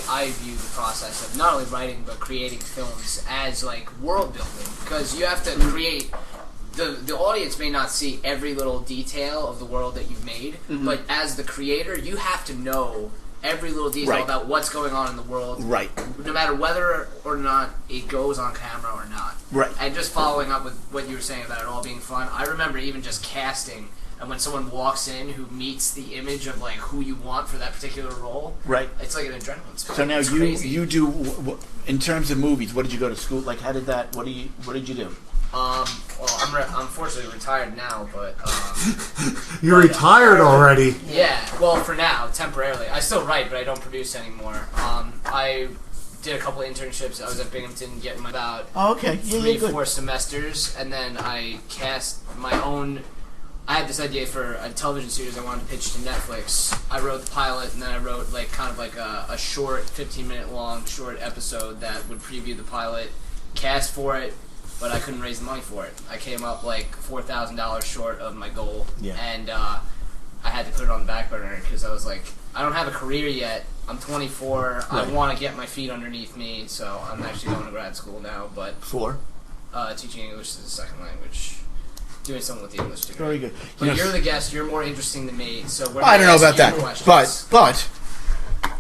I view the process of not only writing but creating films as world building, because you have to create. The audience may not see every little detail of the world that you've made, but as the creator, you have to know every little detail Right. about what's going on in the world, Right. no matter whether or not it goes on camera or not. Right. And just following up with what you were saying about it all being fun, I remember even just casting, and when someone walks in who meets the image of who you want for that particular role, Right. it's like an adrenaline spike. So now It's crazy. you do in terms of movies. What did you go to school? Like, how did that? What did you do? Well, I'm fortunately retired now, but You're retired already. yeah. Well, for now, temporarily, I still write, but I don't produce anymore. I did a couple of internships. I was at Binghamton getting about Oh, okay. Yeah, 3-4 semesters, and then I cast my own. I had this idea for a television series I wanted to pitch to Netflix. I wrote the pilot, and then I wrote a short, 15-minute long short episode that would preview the pilot. Cast for it, but I couldn't raise the money for it. I came up $4,000 short of my goal, Yeah. and I had to put it on the back burner because I was like, I don't have a career yet. I'm 24. Right. I want to get my feet underneath me, so I'm actually going to grad school now. But For teaching English as a second language, doing something with the English degree. very good. But you're the guest. You're more interesting than me. So we're I don't know gonna about ask you that, questions. but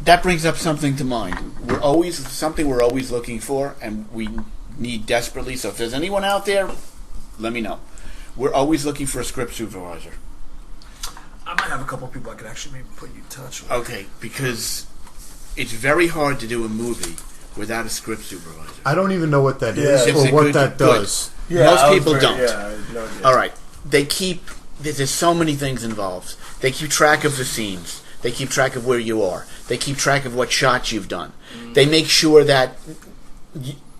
that brings up something to mind. We're always looking for, and we need desperately. So if there's anyone out there, let me know. We're always looking for a script supervisor. I might have a couple of people I could actually maybe put you in touch with. Okay, because it's very hard to do a movie without a script supervisor. I don't even know what that Yeah. is It's or a what good- that good. does. Most I was people don't. Yeah, I had no idea. All right, there's so many things involved. They keep track of the scenes. They keep track of where you are. They keep track of what shots you've done. They make sure that,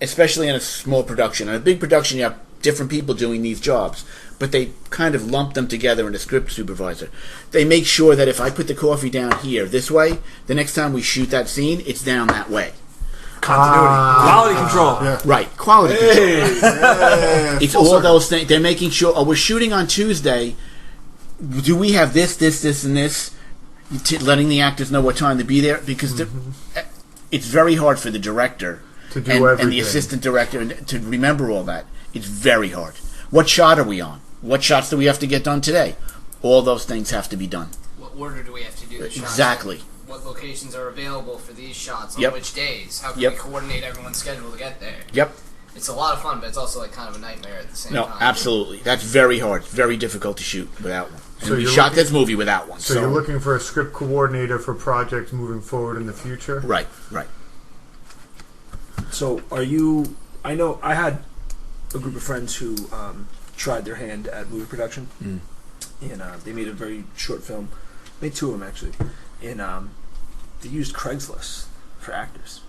especially in a small production, in a big production, you have different people doing these jobs, but they kind of lump them together in a script supervisor. They make sure that if I put the coffee down here this way, the next time we shoot that scene, it's down that way. Continuity, quality control. Yeah. Right, quality control. Hey, It's all those things. They're making sure. Oh, we're shooting on Tuesday. Do we have this, and this? Letting the actors know what time to be there, because it's very hard for the director To do and the everything. assistant director to remember all that. It's very hard. What shot are we on? What shots do we have to get done today? All those things have to be done. What order do we have to do the shots? Exactly. what locations are available for these shots on Yep. which days. How can Yep. we coordinate everyone's schedule to get there? Yep. It's a lot of fun, but it's also like kind of a nightmare at the same No, time. absolutely. That's very hard. Very difficult to shoot without one. And So we you're shot looking- this movie without one. So you're looking for a script coordinator for projects moving forward in the future? Right. So are you? I know I had a group of friends who tried their hand at movie production, and they made a very short film. Made two of them actually, and they used Craigslist for actors.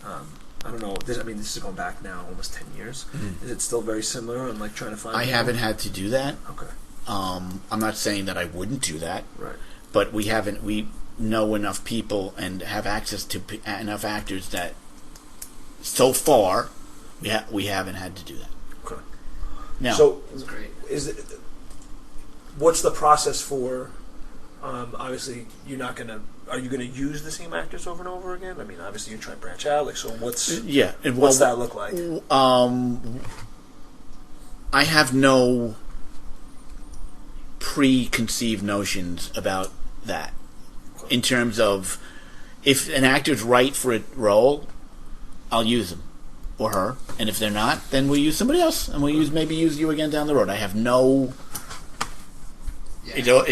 I don't know. This is going back now almost 10 years. Is it still very similar? I'm like trying to find. I people? haven't had to do that. Okay. I'm not saying that I wouldn't do that. Right. But we haven't. We know enough people and have access to enough actors that so far we haven't had to do that. Okay. Now, So It's great. is it? What's the process for? Obviously, you're not gonna. Are you gonna use the same actors over and over again? I mean, obviously, you're trying to branch out. Like, so what's yeah. and what's well, that look like? I have no preconceived notions about that. In terms of if an actor's right for a role, I'll use him or her, and if they're not, then we'll use somebody else, and we'll use you again down the road. I have no. Yeah.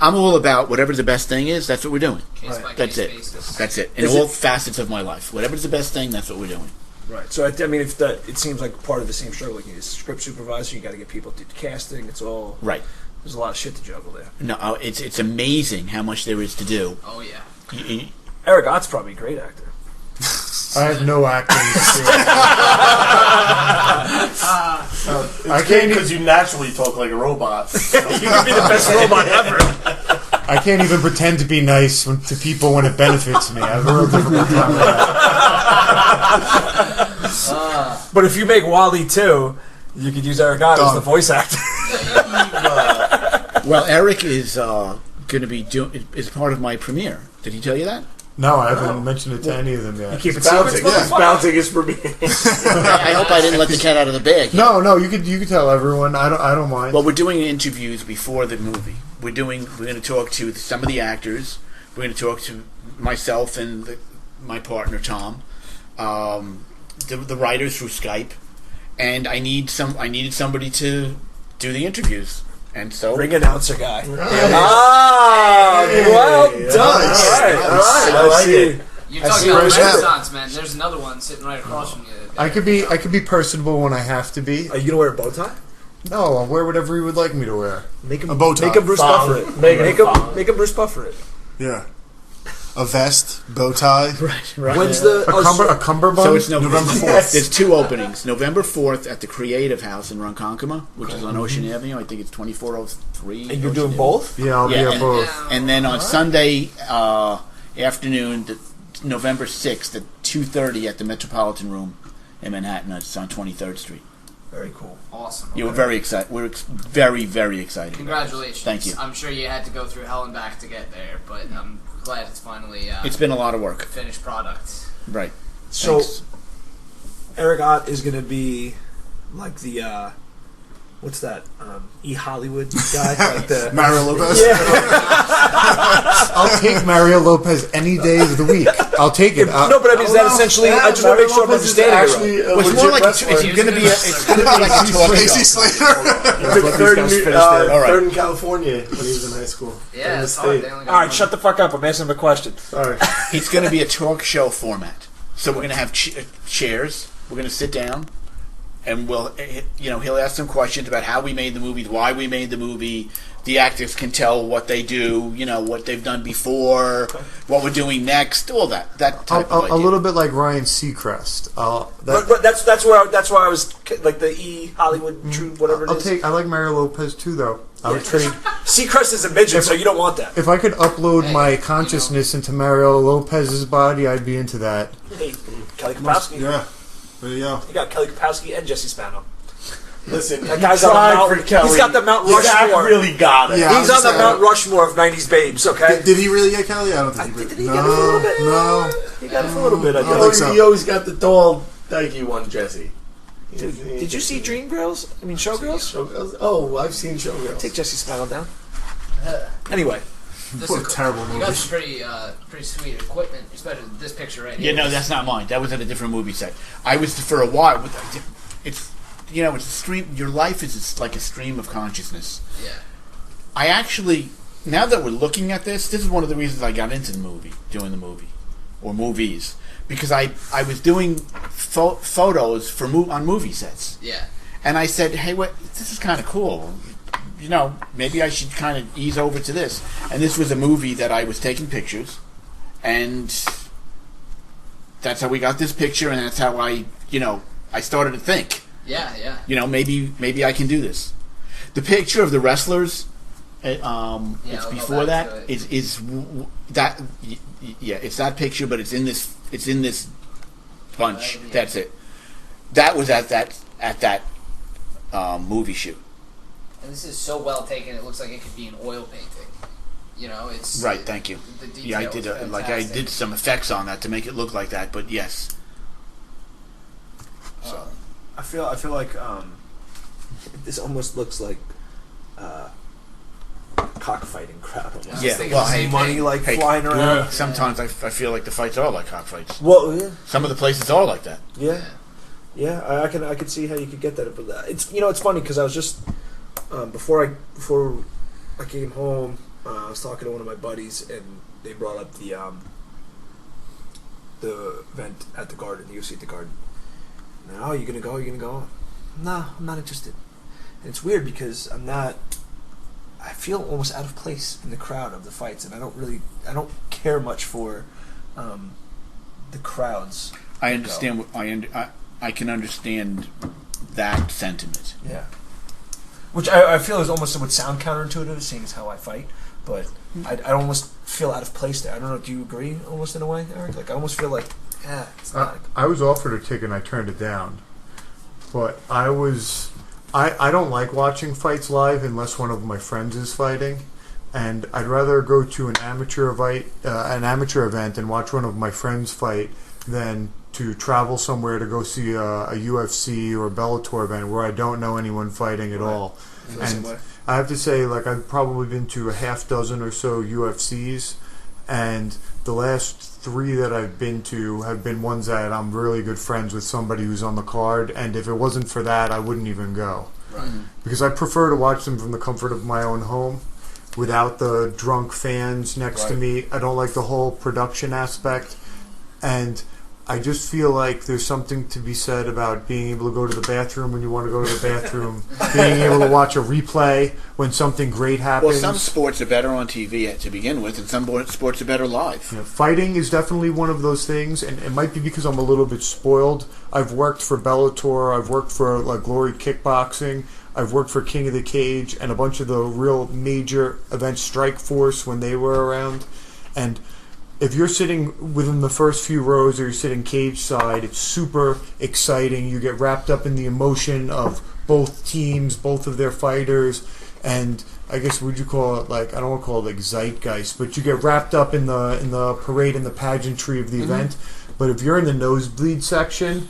I'm all about whatever the best thing is. That's what we're doing. Case by That's case it. basis. That's it. In Is all it- facets of my life, whatever's the best thing, that's what we're doing. Right. So I mean, if that it seems like part of the same struggle. Like, you need a script supervisor, you got to get people to do casting. It's all Right. There's a lot of shit to juggle there. No, it's amazing how much there is to do. Oh yeah. Eric Ott's probably a great actor. I have no acting skills. I It's can't because you naturally talk like a robot. You could be the best robot ever. I can't even pretend to be nice to people when it benefits me. I have a real difficult time with that. But if you make Wall-E 2, you could use Eric Ott as the voice actor. Well, Eric is going to be is part of my premiere. Did he tell you that? No, I haven't mentioned it to any of them yet. Keep it Bouncing, secret. yeah. Bouncing is for me. I hope I didn't let the cat out of the bag. No, you could tell everyone. I don't mind. Well, we're doing interviews before the movie. We're going to talk to some of the actors. We're going to talk to myself and my partner Tom, the writers through Skype, and I needed somebody to do the interviews, and so Ring announcer guy. Well done. Nice. All right. I like it. You're I talking see about where it's at. Renaissance, man. There's another one sitting right across from you. I could be personable when I have to be. Are you gonna wear a bow tie? No, I'll wear whatever you would like me to wear. Make him A bow tie. Make him Bruce Thong. Buffer it. Make him thong. Make him Bruce Buffer it. Yeah. A vest, bow tie. right. When's the A cummerbund? So it's November 4th. Yes. There's two openings. November 4th at the Creative House in Ronkonkoma, which is on Ocean Avenue. I think it's 2403. And you're Ocean doing Avenue. both? Yeah, I'll be Yeah, at both. And then on Sunday afternoon, November 6th at 2:30 at the Metropolitan Room in Manhattan. It's on 23rd Street. Very cool. Awesome. You were very excited. We're very, very excited. Congratulations. Thank you. I'm sure you had to go through hell and back to get there, but I'm glad it's finally It's been a lot of work. finished product. Right. So Thanks. Eric Ott is gonna be like the what's that? Hollywood guy, like the Mario Lopez. I'll take Mario Lopez any day of the week. I'll take it. No, but I mean, is that essentially? I just want to make sure I'm understanding it right. Well, it's more like it's going to be it's going to be like a talk Casey show. Slater. Third All right. in California when he was in high school. Yeah, In it's the hard. state. They only got All right, one. shut the fuck up. I'm asking him a question. Sorry. It's going to be a talk show format. So we're going to have chairs. We're going to sit down, and he'll ask some questions about how we made the movie, why we made the movie. The actors can tell what they do, what they've done before, what we're doing next, all that type of idea. A little bit like Ryan Seacrest. But that's why I was like the Hollywood True whatever it is. I like Mario Lopez too, though. I would trade. Seacrest is a midget, so you don't want that. If I could upload Hey, my consciousness into Mario Lopez's body, I'd be into that. Hey, Kelly Kapowski. Yeah. There you go. You got Kelly Kapowski and Jesse Spano. Listen, That you guy's on the tried Mount. for Kelly. He's got the Mount Zach Rushmore. really got it. Yeah. He's on the saying. Mount Rushmore of '90s babes. Okay. Did he really get Kelly? I don't think he Did did. he get it a little bit? No. He got it for a little bit. I I don't guess. think so. He always got the tall, dykey one, Jesse. Did you see Dreamgirls? I mean, Showgirls? Showgirls? Oh, I've seen Showgirls. Take Jesse Spano down. Anyway, What a terrible You movie. got some pretty sweet equipment, especially this picture right Yeah, here. no, that's not mine. That was at a different movie set. I was for a while. It's it's a stream. Your life is like a stream of consciousness. Yeah. I actually, now that we're looking at this is one of the reasons I got into doing the movie, or movies, because I was doing photos for on movie sets. Yeah. And I said, hey, this is kind of cool. Maybe I should kind of ease over to this. And this was a movie that I was taking pictures, and that's how we got this picture, and that's how I started to think. Yeah. Maybe I can do this. The picture of the wrestlers, it's I'll before go back that. to it. Is that? Yeah, it's that picture, but it's in this bunch. Right, yeah. That's it. That was at that movie shoot. And this is so well taken. It looks like it could be an oil painting. It's Right. Thank you. The detail Yeah, I did. is I did some effects on that to make it look like that. But yes. So I feel like this almost looks like cockfighting crowd. Almost. I was yeah. thinking Well, the hey, same Money thing. like hey, flying around. sometimes I feel like the fights are like cockfights. Well, yeah. Some of the places are like that. Yeah, I can see how you could get that. But it's it's funny because I was just before I came home, I was talking to one of my buddies and they brought up the event at the Garden, the UFC at the Garden. And, oh, you gonna go? You gonna go? No, I'm not interested. And it's weird because I feel almost out of place in the crowd of the fights, and I don't care much for the crowds. I understand. I can understand that sentiment. Yeah. Which I feel is almost would sound counterintuitive, seeing as how I fight, but I almost feel out of place there. I don't know. Do you agree? Almost in a way, Eric. Like I almost feel like, it's not. I was offered a ticket and I turned it down, but I don't like watching fights live unless one of my friends is fighting, and I'd rather go to an amateur event and watch one of my friends fight than to travel somewhere to go see a UFC or a Bellator event where I don't know anyone fighting at all. And I have to say, like, I've probably been to a half dozen or so UFCs, and the last 3 that I've been to have been ones that I'm really good friends with somebody who's on the card, and if it wasn't for that, I wouldn't even go. Right. Because I prefer to watch them from the comfort of my own home without the drunk fans next to me. I don't like the whole production aspect, and I just feel like there's something to be said about being able to go to the bathroom when you want to go to the bathroom, being able to watch a replay when something great happens. Well, some sports are better on TV to begin with, and some sports are better live. Yeah, fighting is definitely one of those things, and it might be because I'm a little bit spoiled. I've worked for Bellator, I've worked for Glory Kickboxing, I've worked for King of the Cage, and a bunch of the real major events, Strike Force, when they were around, and if you're sitting within the first few rows or you're sitting cage side, it's super exciting. You get wrapped up in the emotion of both teams, both of their fighters, and I guess would you call it I don't want to call it like zeitgeist, but you get wrapped up in the parade and the pageantry of the event. But if you're in the nosebleed section,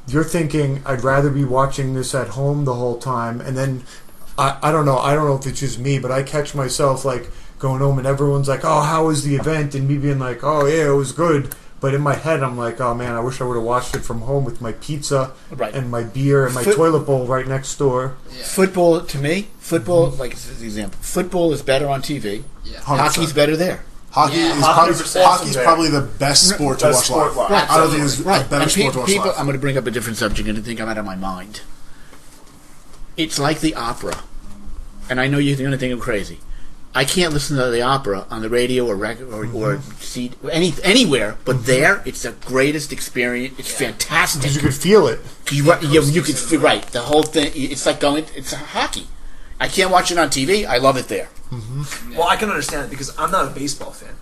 you're thinking, I'd rather be watching this at home the whole time. And then I don't know if it's just me, but I catch myself going home and everyone's like, oh, how was the event? And me being like, oh, yeah, it was good. But in my head, I'm like, oh, man, I wish I would have watched it from home with my pizza and my beer and my toilet bowl right next door. Yeah. Football, to me, like this is the example, football is better on TV. Yeah. Hockey's better there. Hockey's probably the best sport to watch live. Right. I don't think there's a better sport to watch live. I'm going to bring up a different subject and I think I'm out of my mind. It's like the opera. And I know you're going to think I'm crazy. I can't listen to the opera on the radio or record or see anywhere, but there it's the greatest experience. It's fantastic Because you could feel it. You could feel the whole thing. It's like it's hockey. I can't watch it on TV. I love it there. Well, I can understand it because I'm not a baseball fan,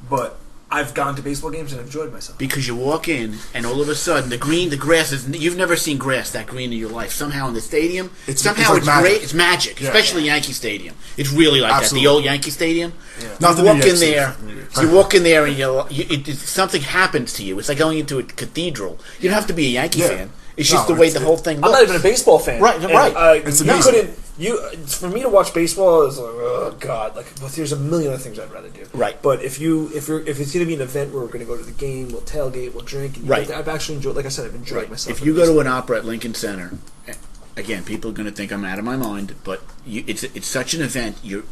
but I've gone to baseball games and enjoyed myself. Because you walk in and all of a sudden the grass is. You've never seen grass that green in your life. Somehow in the stadium, it's like great. magic. It's magic, Yeah. especially Yankee Stadium. It's really like Absolutely. that. The old Yankee Stadium. Yeah. You walk in there and something happens to you. It's like going into a cathedral. You don't have to be a Yankee fan. It's just the way the whole thing looks. I'm not even a baseball fan. Right. It's you amazing. For me to watch baseball is like, oh god, like but there's a million other things I'd rather do. Right. But if it's going to be an event where we're going to go to the game, we'll tailgate, we'll drink. And Right. I've actually enjoyed. Like I said, I've enjoyed myself. If you go to an opera at Lincoln Center, again, people are going to think I'm out of my mind, but it's such an event. You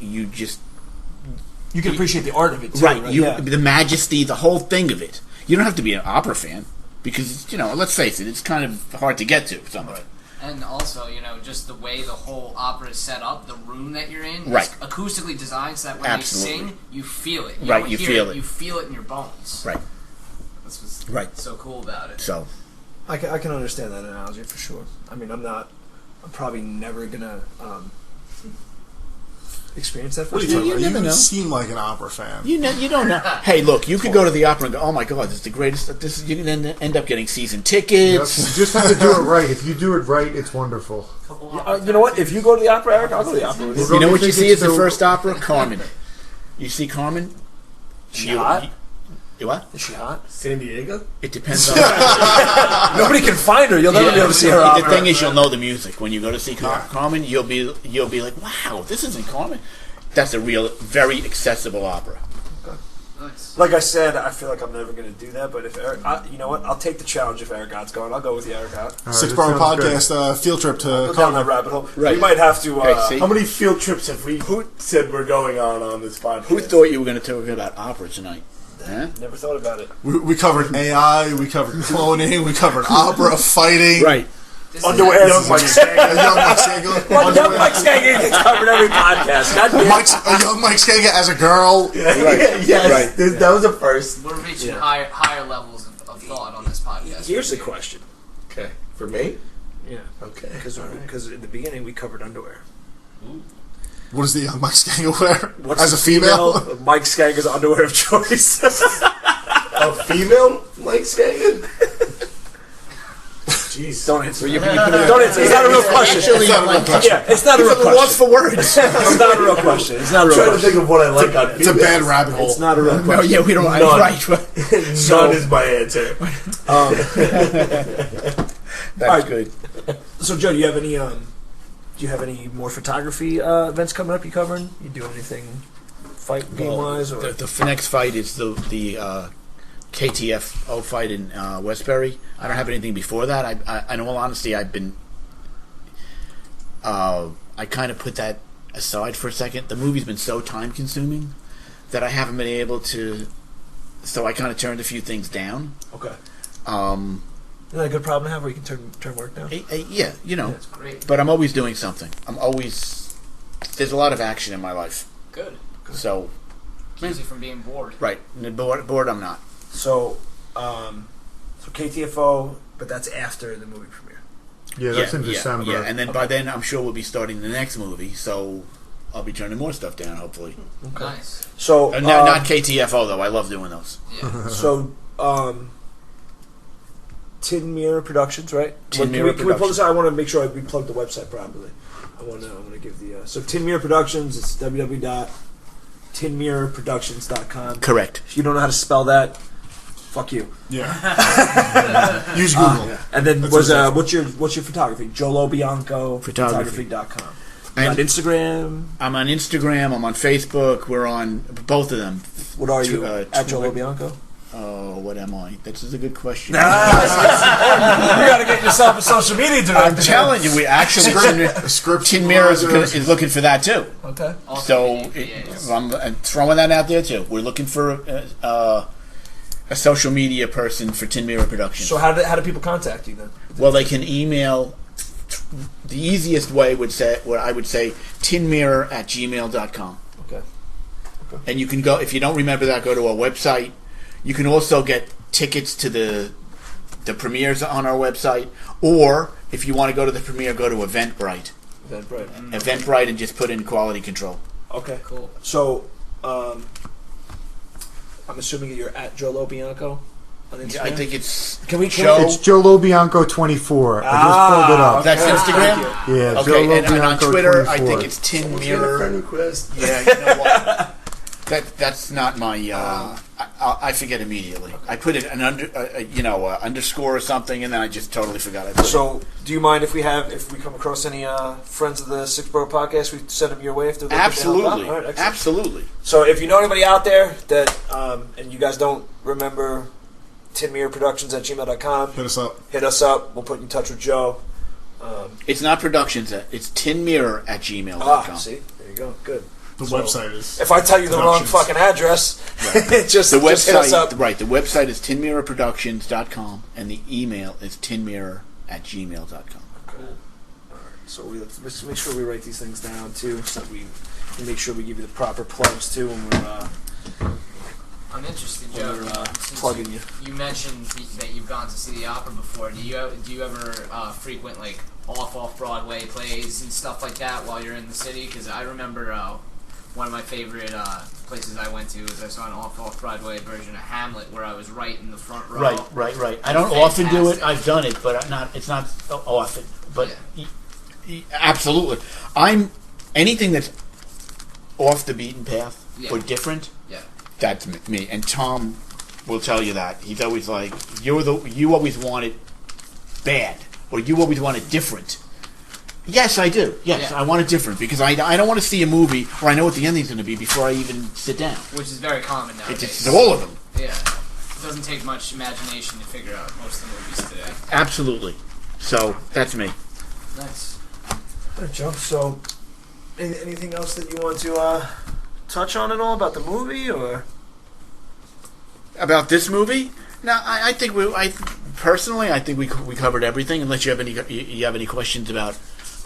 can appreciate the art of it too. right. Yeah. The majesty, the whole thing of it. You don't have to be an opera fan because let's face it, it's kind of hard to get to. Some of it. And also, just the way the whole opera is set up, the room that you're in, Right. is acoustically designed so that when Absolutely. they sing, you feel it. Right, don't you hear feel it. it. You feel it in your bones. Right. That's what's Right. so cool about it. So I can understand that analogy for sure. I mean, I'm probably never gonna experience that What are first you time. talking about? never You know. seem like an opera fan. you don't know. Hey, look, you could go to the opera and go, "Oh my God, this is the greatest." You can then end up getting season Yep. tickets. You just have to do it right. If you do it right, it's wonderful. You know what? If you go to the opera, Eric, I'll go to the opera with you. You know what you see as the It's the- first opera? Carmen. You see Carmen? She hot? You what? Is she hot? San Diego? It depends on. Nobody can find her. You'll never be able to see her The opera. thing is, you'll know the music when you go to see Carmen. You'll be like, "Wow, this isn't Carmen." That's a real, very accessible opera. Nice. Like I said, I feel like I'm never going to do that. But if Eric, you know what? I'll take the challenge if Eric Gott's going. I'll go with the Eric Gott. All right, 6th that Borough sounds good. podcast field trip to Go down Carmen. that rabbit hole. Right. We might have to. Okay, see? How many field trips have we said we're going on this podcast? Who thought you were going to talk about opera tonight? Huh? Never thought about it. We covered AI, we covered cloning, we covered opera, fighting. Right. This Underwear. Is, Young Mike Skanga. Young Mike Skanga. Young Mike Skanga gets covered every podcast. God damn. Young Mike Skanga as a girl. Right. Yes, Right. that was a first. we're reaching Yeah. higher levels of thought on this podcast. Here's the question. Okay, for me. Yeah. Okay. Because in the beginning we covered underwear. What does the young Mike Skanga wear? What's as a the female? Mike Skanga's underwear of choice. A female Mike Skagan? Jeez. Don't answer. You Don't answer. It's not a real question. Actually, I'm like, Yeah, it's not a real I'm lost question. for words. It's not a real question. It's not a I'm real trying to question. think of what I like on It's a bad rabbit hole. It's not a real No, question. yeah, we don't. I'm None. right. None is my answer. That's good. So, Joe, do you have any more photography events coming up? You covering? You doing anything fight game wise? Or The next fight is the KTFO fight in Westbury. I don't have anything before that. In all honesty, I've been. I kind of put that aside for a second. The movie's been so time consuming that I haven't been able to. So I kind of turned a few things down. okay, Um, isn't that a good problem to have where you can turn work down? yeah, That's great. But I'm always doing something. There's a lot of action in my life. Good. So, Keeps you from being bored. right, bored I'm not. So KTFO, but that's after the movie premiere. Yeah, that's in December. Yeah, and then by then I'm sure we'll be starting the next movie, so I'll be turning more stuff down, hopefully. Nice. So Not KTFO though. I love doing those. Yeah. So, Tin Mirror Productions, right? Tin Can Mirror we pull this Productions. out? I want to make sure we plug the website properly. I want to give the so Tin Mirror Productions. It's www.tinmirrorproductions.com. Correct. If you don't know how to spell that, fuck you. Yeah. Use Google. And then That's what's your photography? Joe Lobianco Photography. photography.com. And On Instagram. I'm on Instagram. I'm on Facebook. We're on both of them. What are you? At Joe Twitter. Lobianco? Oh, what am I? That's a good question. You got to get yourself a social media director. I'm telling you, we actually Script Tin Mirror supervisors. is looking for that too. Okay. So I'm throwing that out there too. We're looking for a social media person for Tin Mirror Productions. So how do people contact you then? Well, they can email. The easiest way would say, what I would say, tinmirror@gmail.com. Okay. And you can go, if you don't remember that, go to our website. You can also get tickets to the premieres on our website, or if you want to go to the premiere, go to Eventbrite. Eventbrite and just put in quality control. Okay. Cool. So, I'm assuming you're at Joe Lobianco on Instagram. I think it's Can we Joe. It's Joe Lobianco 24. I just pulled it up. That's Okay. Instagram. Yeah, Okay, Joe and on Lobianco Twitter, 24. I think it's Tin Mirror. Friend request. Yeah, you know what? That's not my. I forget immediately. I put it an underscore or something, and then I just totally forgot. I put So, do you mind if we come across any friends of the 6th Borough podcast, we send them your way if they're looking to help out? absolutely, All right, excellent. absolutely. So, if you know anybody out there that, and you guys don't remember tinmirrorproductions@gmail.com, Hit us up. We'll put you in touch with Joe. It's not productions. It's tinmirror@gmail.com. See, there you go. Good. The website is. If I tell you the wrong Productions. fucking address, just The just hit us up. website, right? The website is tinmirrorproductions.com, and the email is tinmirror@gmail.com. Cool. All right. So let's make sure we write these things down too, so we make sure we give you the proper plugs too when we're I'm interested, when Joe. we're Since plugging you. You mentioned that you've gone to see the opera before. Do you ever frequent like off Broadway plays and stuff like that while you're in the city? Because I remember one of my favorite places I went to is I saw an off Broadway version of Hamlet where I was right in the front row. Right. I don't often do it. I've done it, but it's not often. But absolutely, anything that's off the beaten path or different. Yeah. That's me. And Tom will tell you that. He's always like, you always want it bad, or you always want it different. Yes, I do. Yes, I want it different because I don't want to see a movie where I know what the ending's going to be before I even sit down. Which is very common nowadays. It's all of them. Yeah. It doesn't take much imagination to figure out most of the movies today. Absolutely. So, that's me. Nice. All right, Joe. So, anything else that you want to touch on at all about the movie, or About this movie? No, I think personally, I think we covered everything. Unless you have any questions about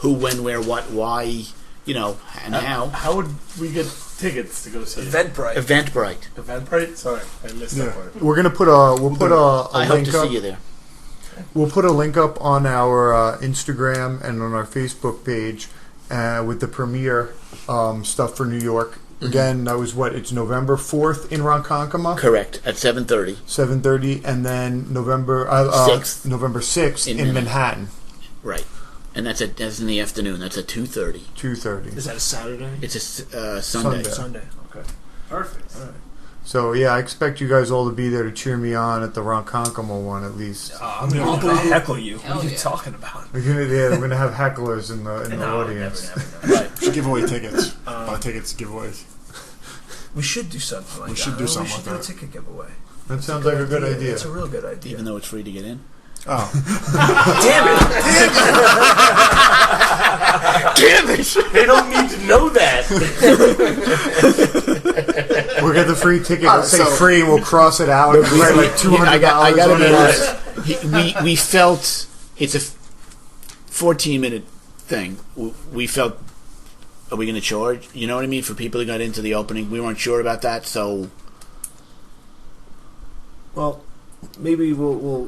who, when, where, what, why, and how. How would we get tickets to go see it? Eventbrite? Eventbrite? Sorry, I missed that part. We're gonna put a I hope link to up. see you there. We'll put a link up on our Instagram and on our Facebook page with the premiere stuff for New York. Again, that was it's November 4th in Ronkonkoma. Correct, at 7:30. 7:30, and then November 6th in Manhattan. Right, and that's in the afternoon. That's at 2:30. 2:30. Is that a Saturday? It's a Sunday. Sunday. Okay. Perfect. All right. So yeah, I expect you guys all to be there to cheer me on at the Ronkonkoma one at least. I'm gonna heckle you. Hell What are you yeah. talking about? We're gonna have hecklers in the audience. Never. Right. We should give away tickets. Buy tickets, giveways. We should do something like that. We should do something We should like do a that. ticket giveaway. That sounds like a good idea. It's a real good idea. Even though it's free to get in. Oh, Damn it! Damn it! They don't need to know that. We'll get the free ticket. We'll say so- free, and we'll cross it out. And write like $200 I got on to be it. honest. We felt it's a 14-minute thing. We felt, are we going to charge? You know what I mean? For people who got into the opening, we weren't sure about that. So Well, maybe we'll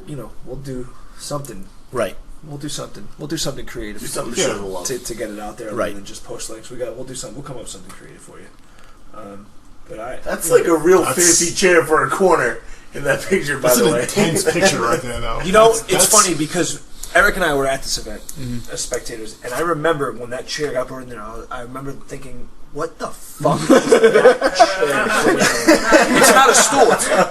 do something. right, We'll do something. We'll do something creative. Do something to show the love. to get it out there, Right. rather than just post links. We'll do something. We'll come up with something creative for you. But That's like a real That's- fancy chair for a corner in that picture, by that's the an way. intense picture right there, though. it's That's- funny because Eric and I were at this event as spectators, and I remember when that chair got brought in there. I remember thinking, "What the fuck is that chair?" It's not a stool.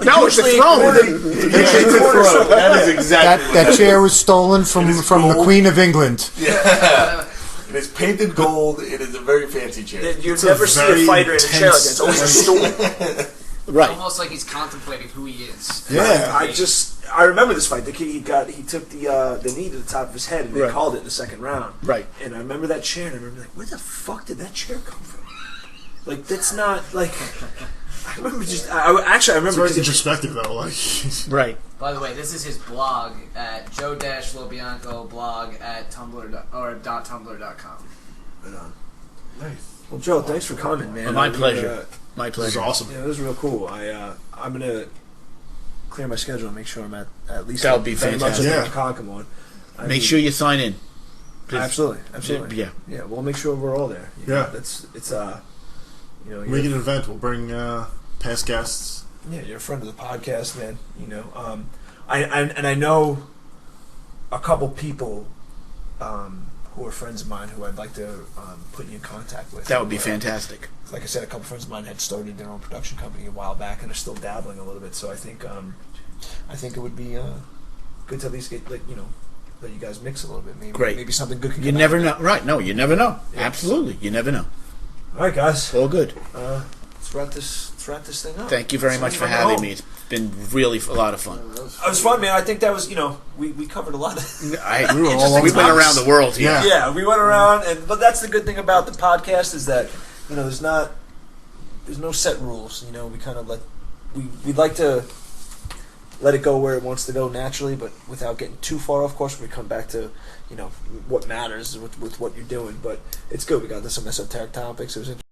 no, it's a throne. It's a throne. That is exactly That chair was stolen from the gold. Queen of England. Yeah. It is painted gold. It is a very fancy chair. You It's a never see a very fighter in a chair like that. It's tense- always a stool. Right, Almost like he's contemplating who he is. Yeah. I remember this fight. The kid he took the knee to the top of his head, and they Right. called it in the second round. right. And I remember that chair, and I remember like, where the fuck did that chair come from? Like, that's not like. I remember just. I remember It's very because introspective, though. Like, Right. By the way, this is his blog at Joe-Lobianco blog at tumblr.com. Well, Joe, thanks for coming, man. My pleasure. My this is pleasure. awesome. Yeah, it was real cool. I'm gonna clear my schedule and make sure I'm at least. That would be very much fantastic. at Yeah. the Concord one. Make sure you sign in. Absolutely. Yeah. Yeah, we'll make sure we're all there. You know, Yeah. it's Make it an event. We'll bring past guests. yeah, you're a friend of the podcast, man. I know a couple people who are friends of mine who I'd like to put you in contact with. That would be fantastic. Like I said, a couple friends of mine had started their own production company a while back and are still dabbling a little bit. So I think it would be good to at least get, like, you know, let you guys mix a little bit. Maybe Great. Maybe something good. Can You come never out know. of it. Right? No, you never know. Yeah. Absolutely, you never know. All right, guys. All good. Let's wrap this thing up. Thank you very much for having me. It's been really a lot of fun. It was fun, man. I think that was, you know, we covered a lot of. We Interesting went around topics. the world here. Yeah. Yeah, we went around, but that's the good thing about the podcast is that, you know, there's no set rules. You know, we kind of we'd like to let it go where it wants to go naturally, but without getting too far off course. We come back to, you know, what matters with what you're doing. But it's good. We got some esoteric topics. It was interesting.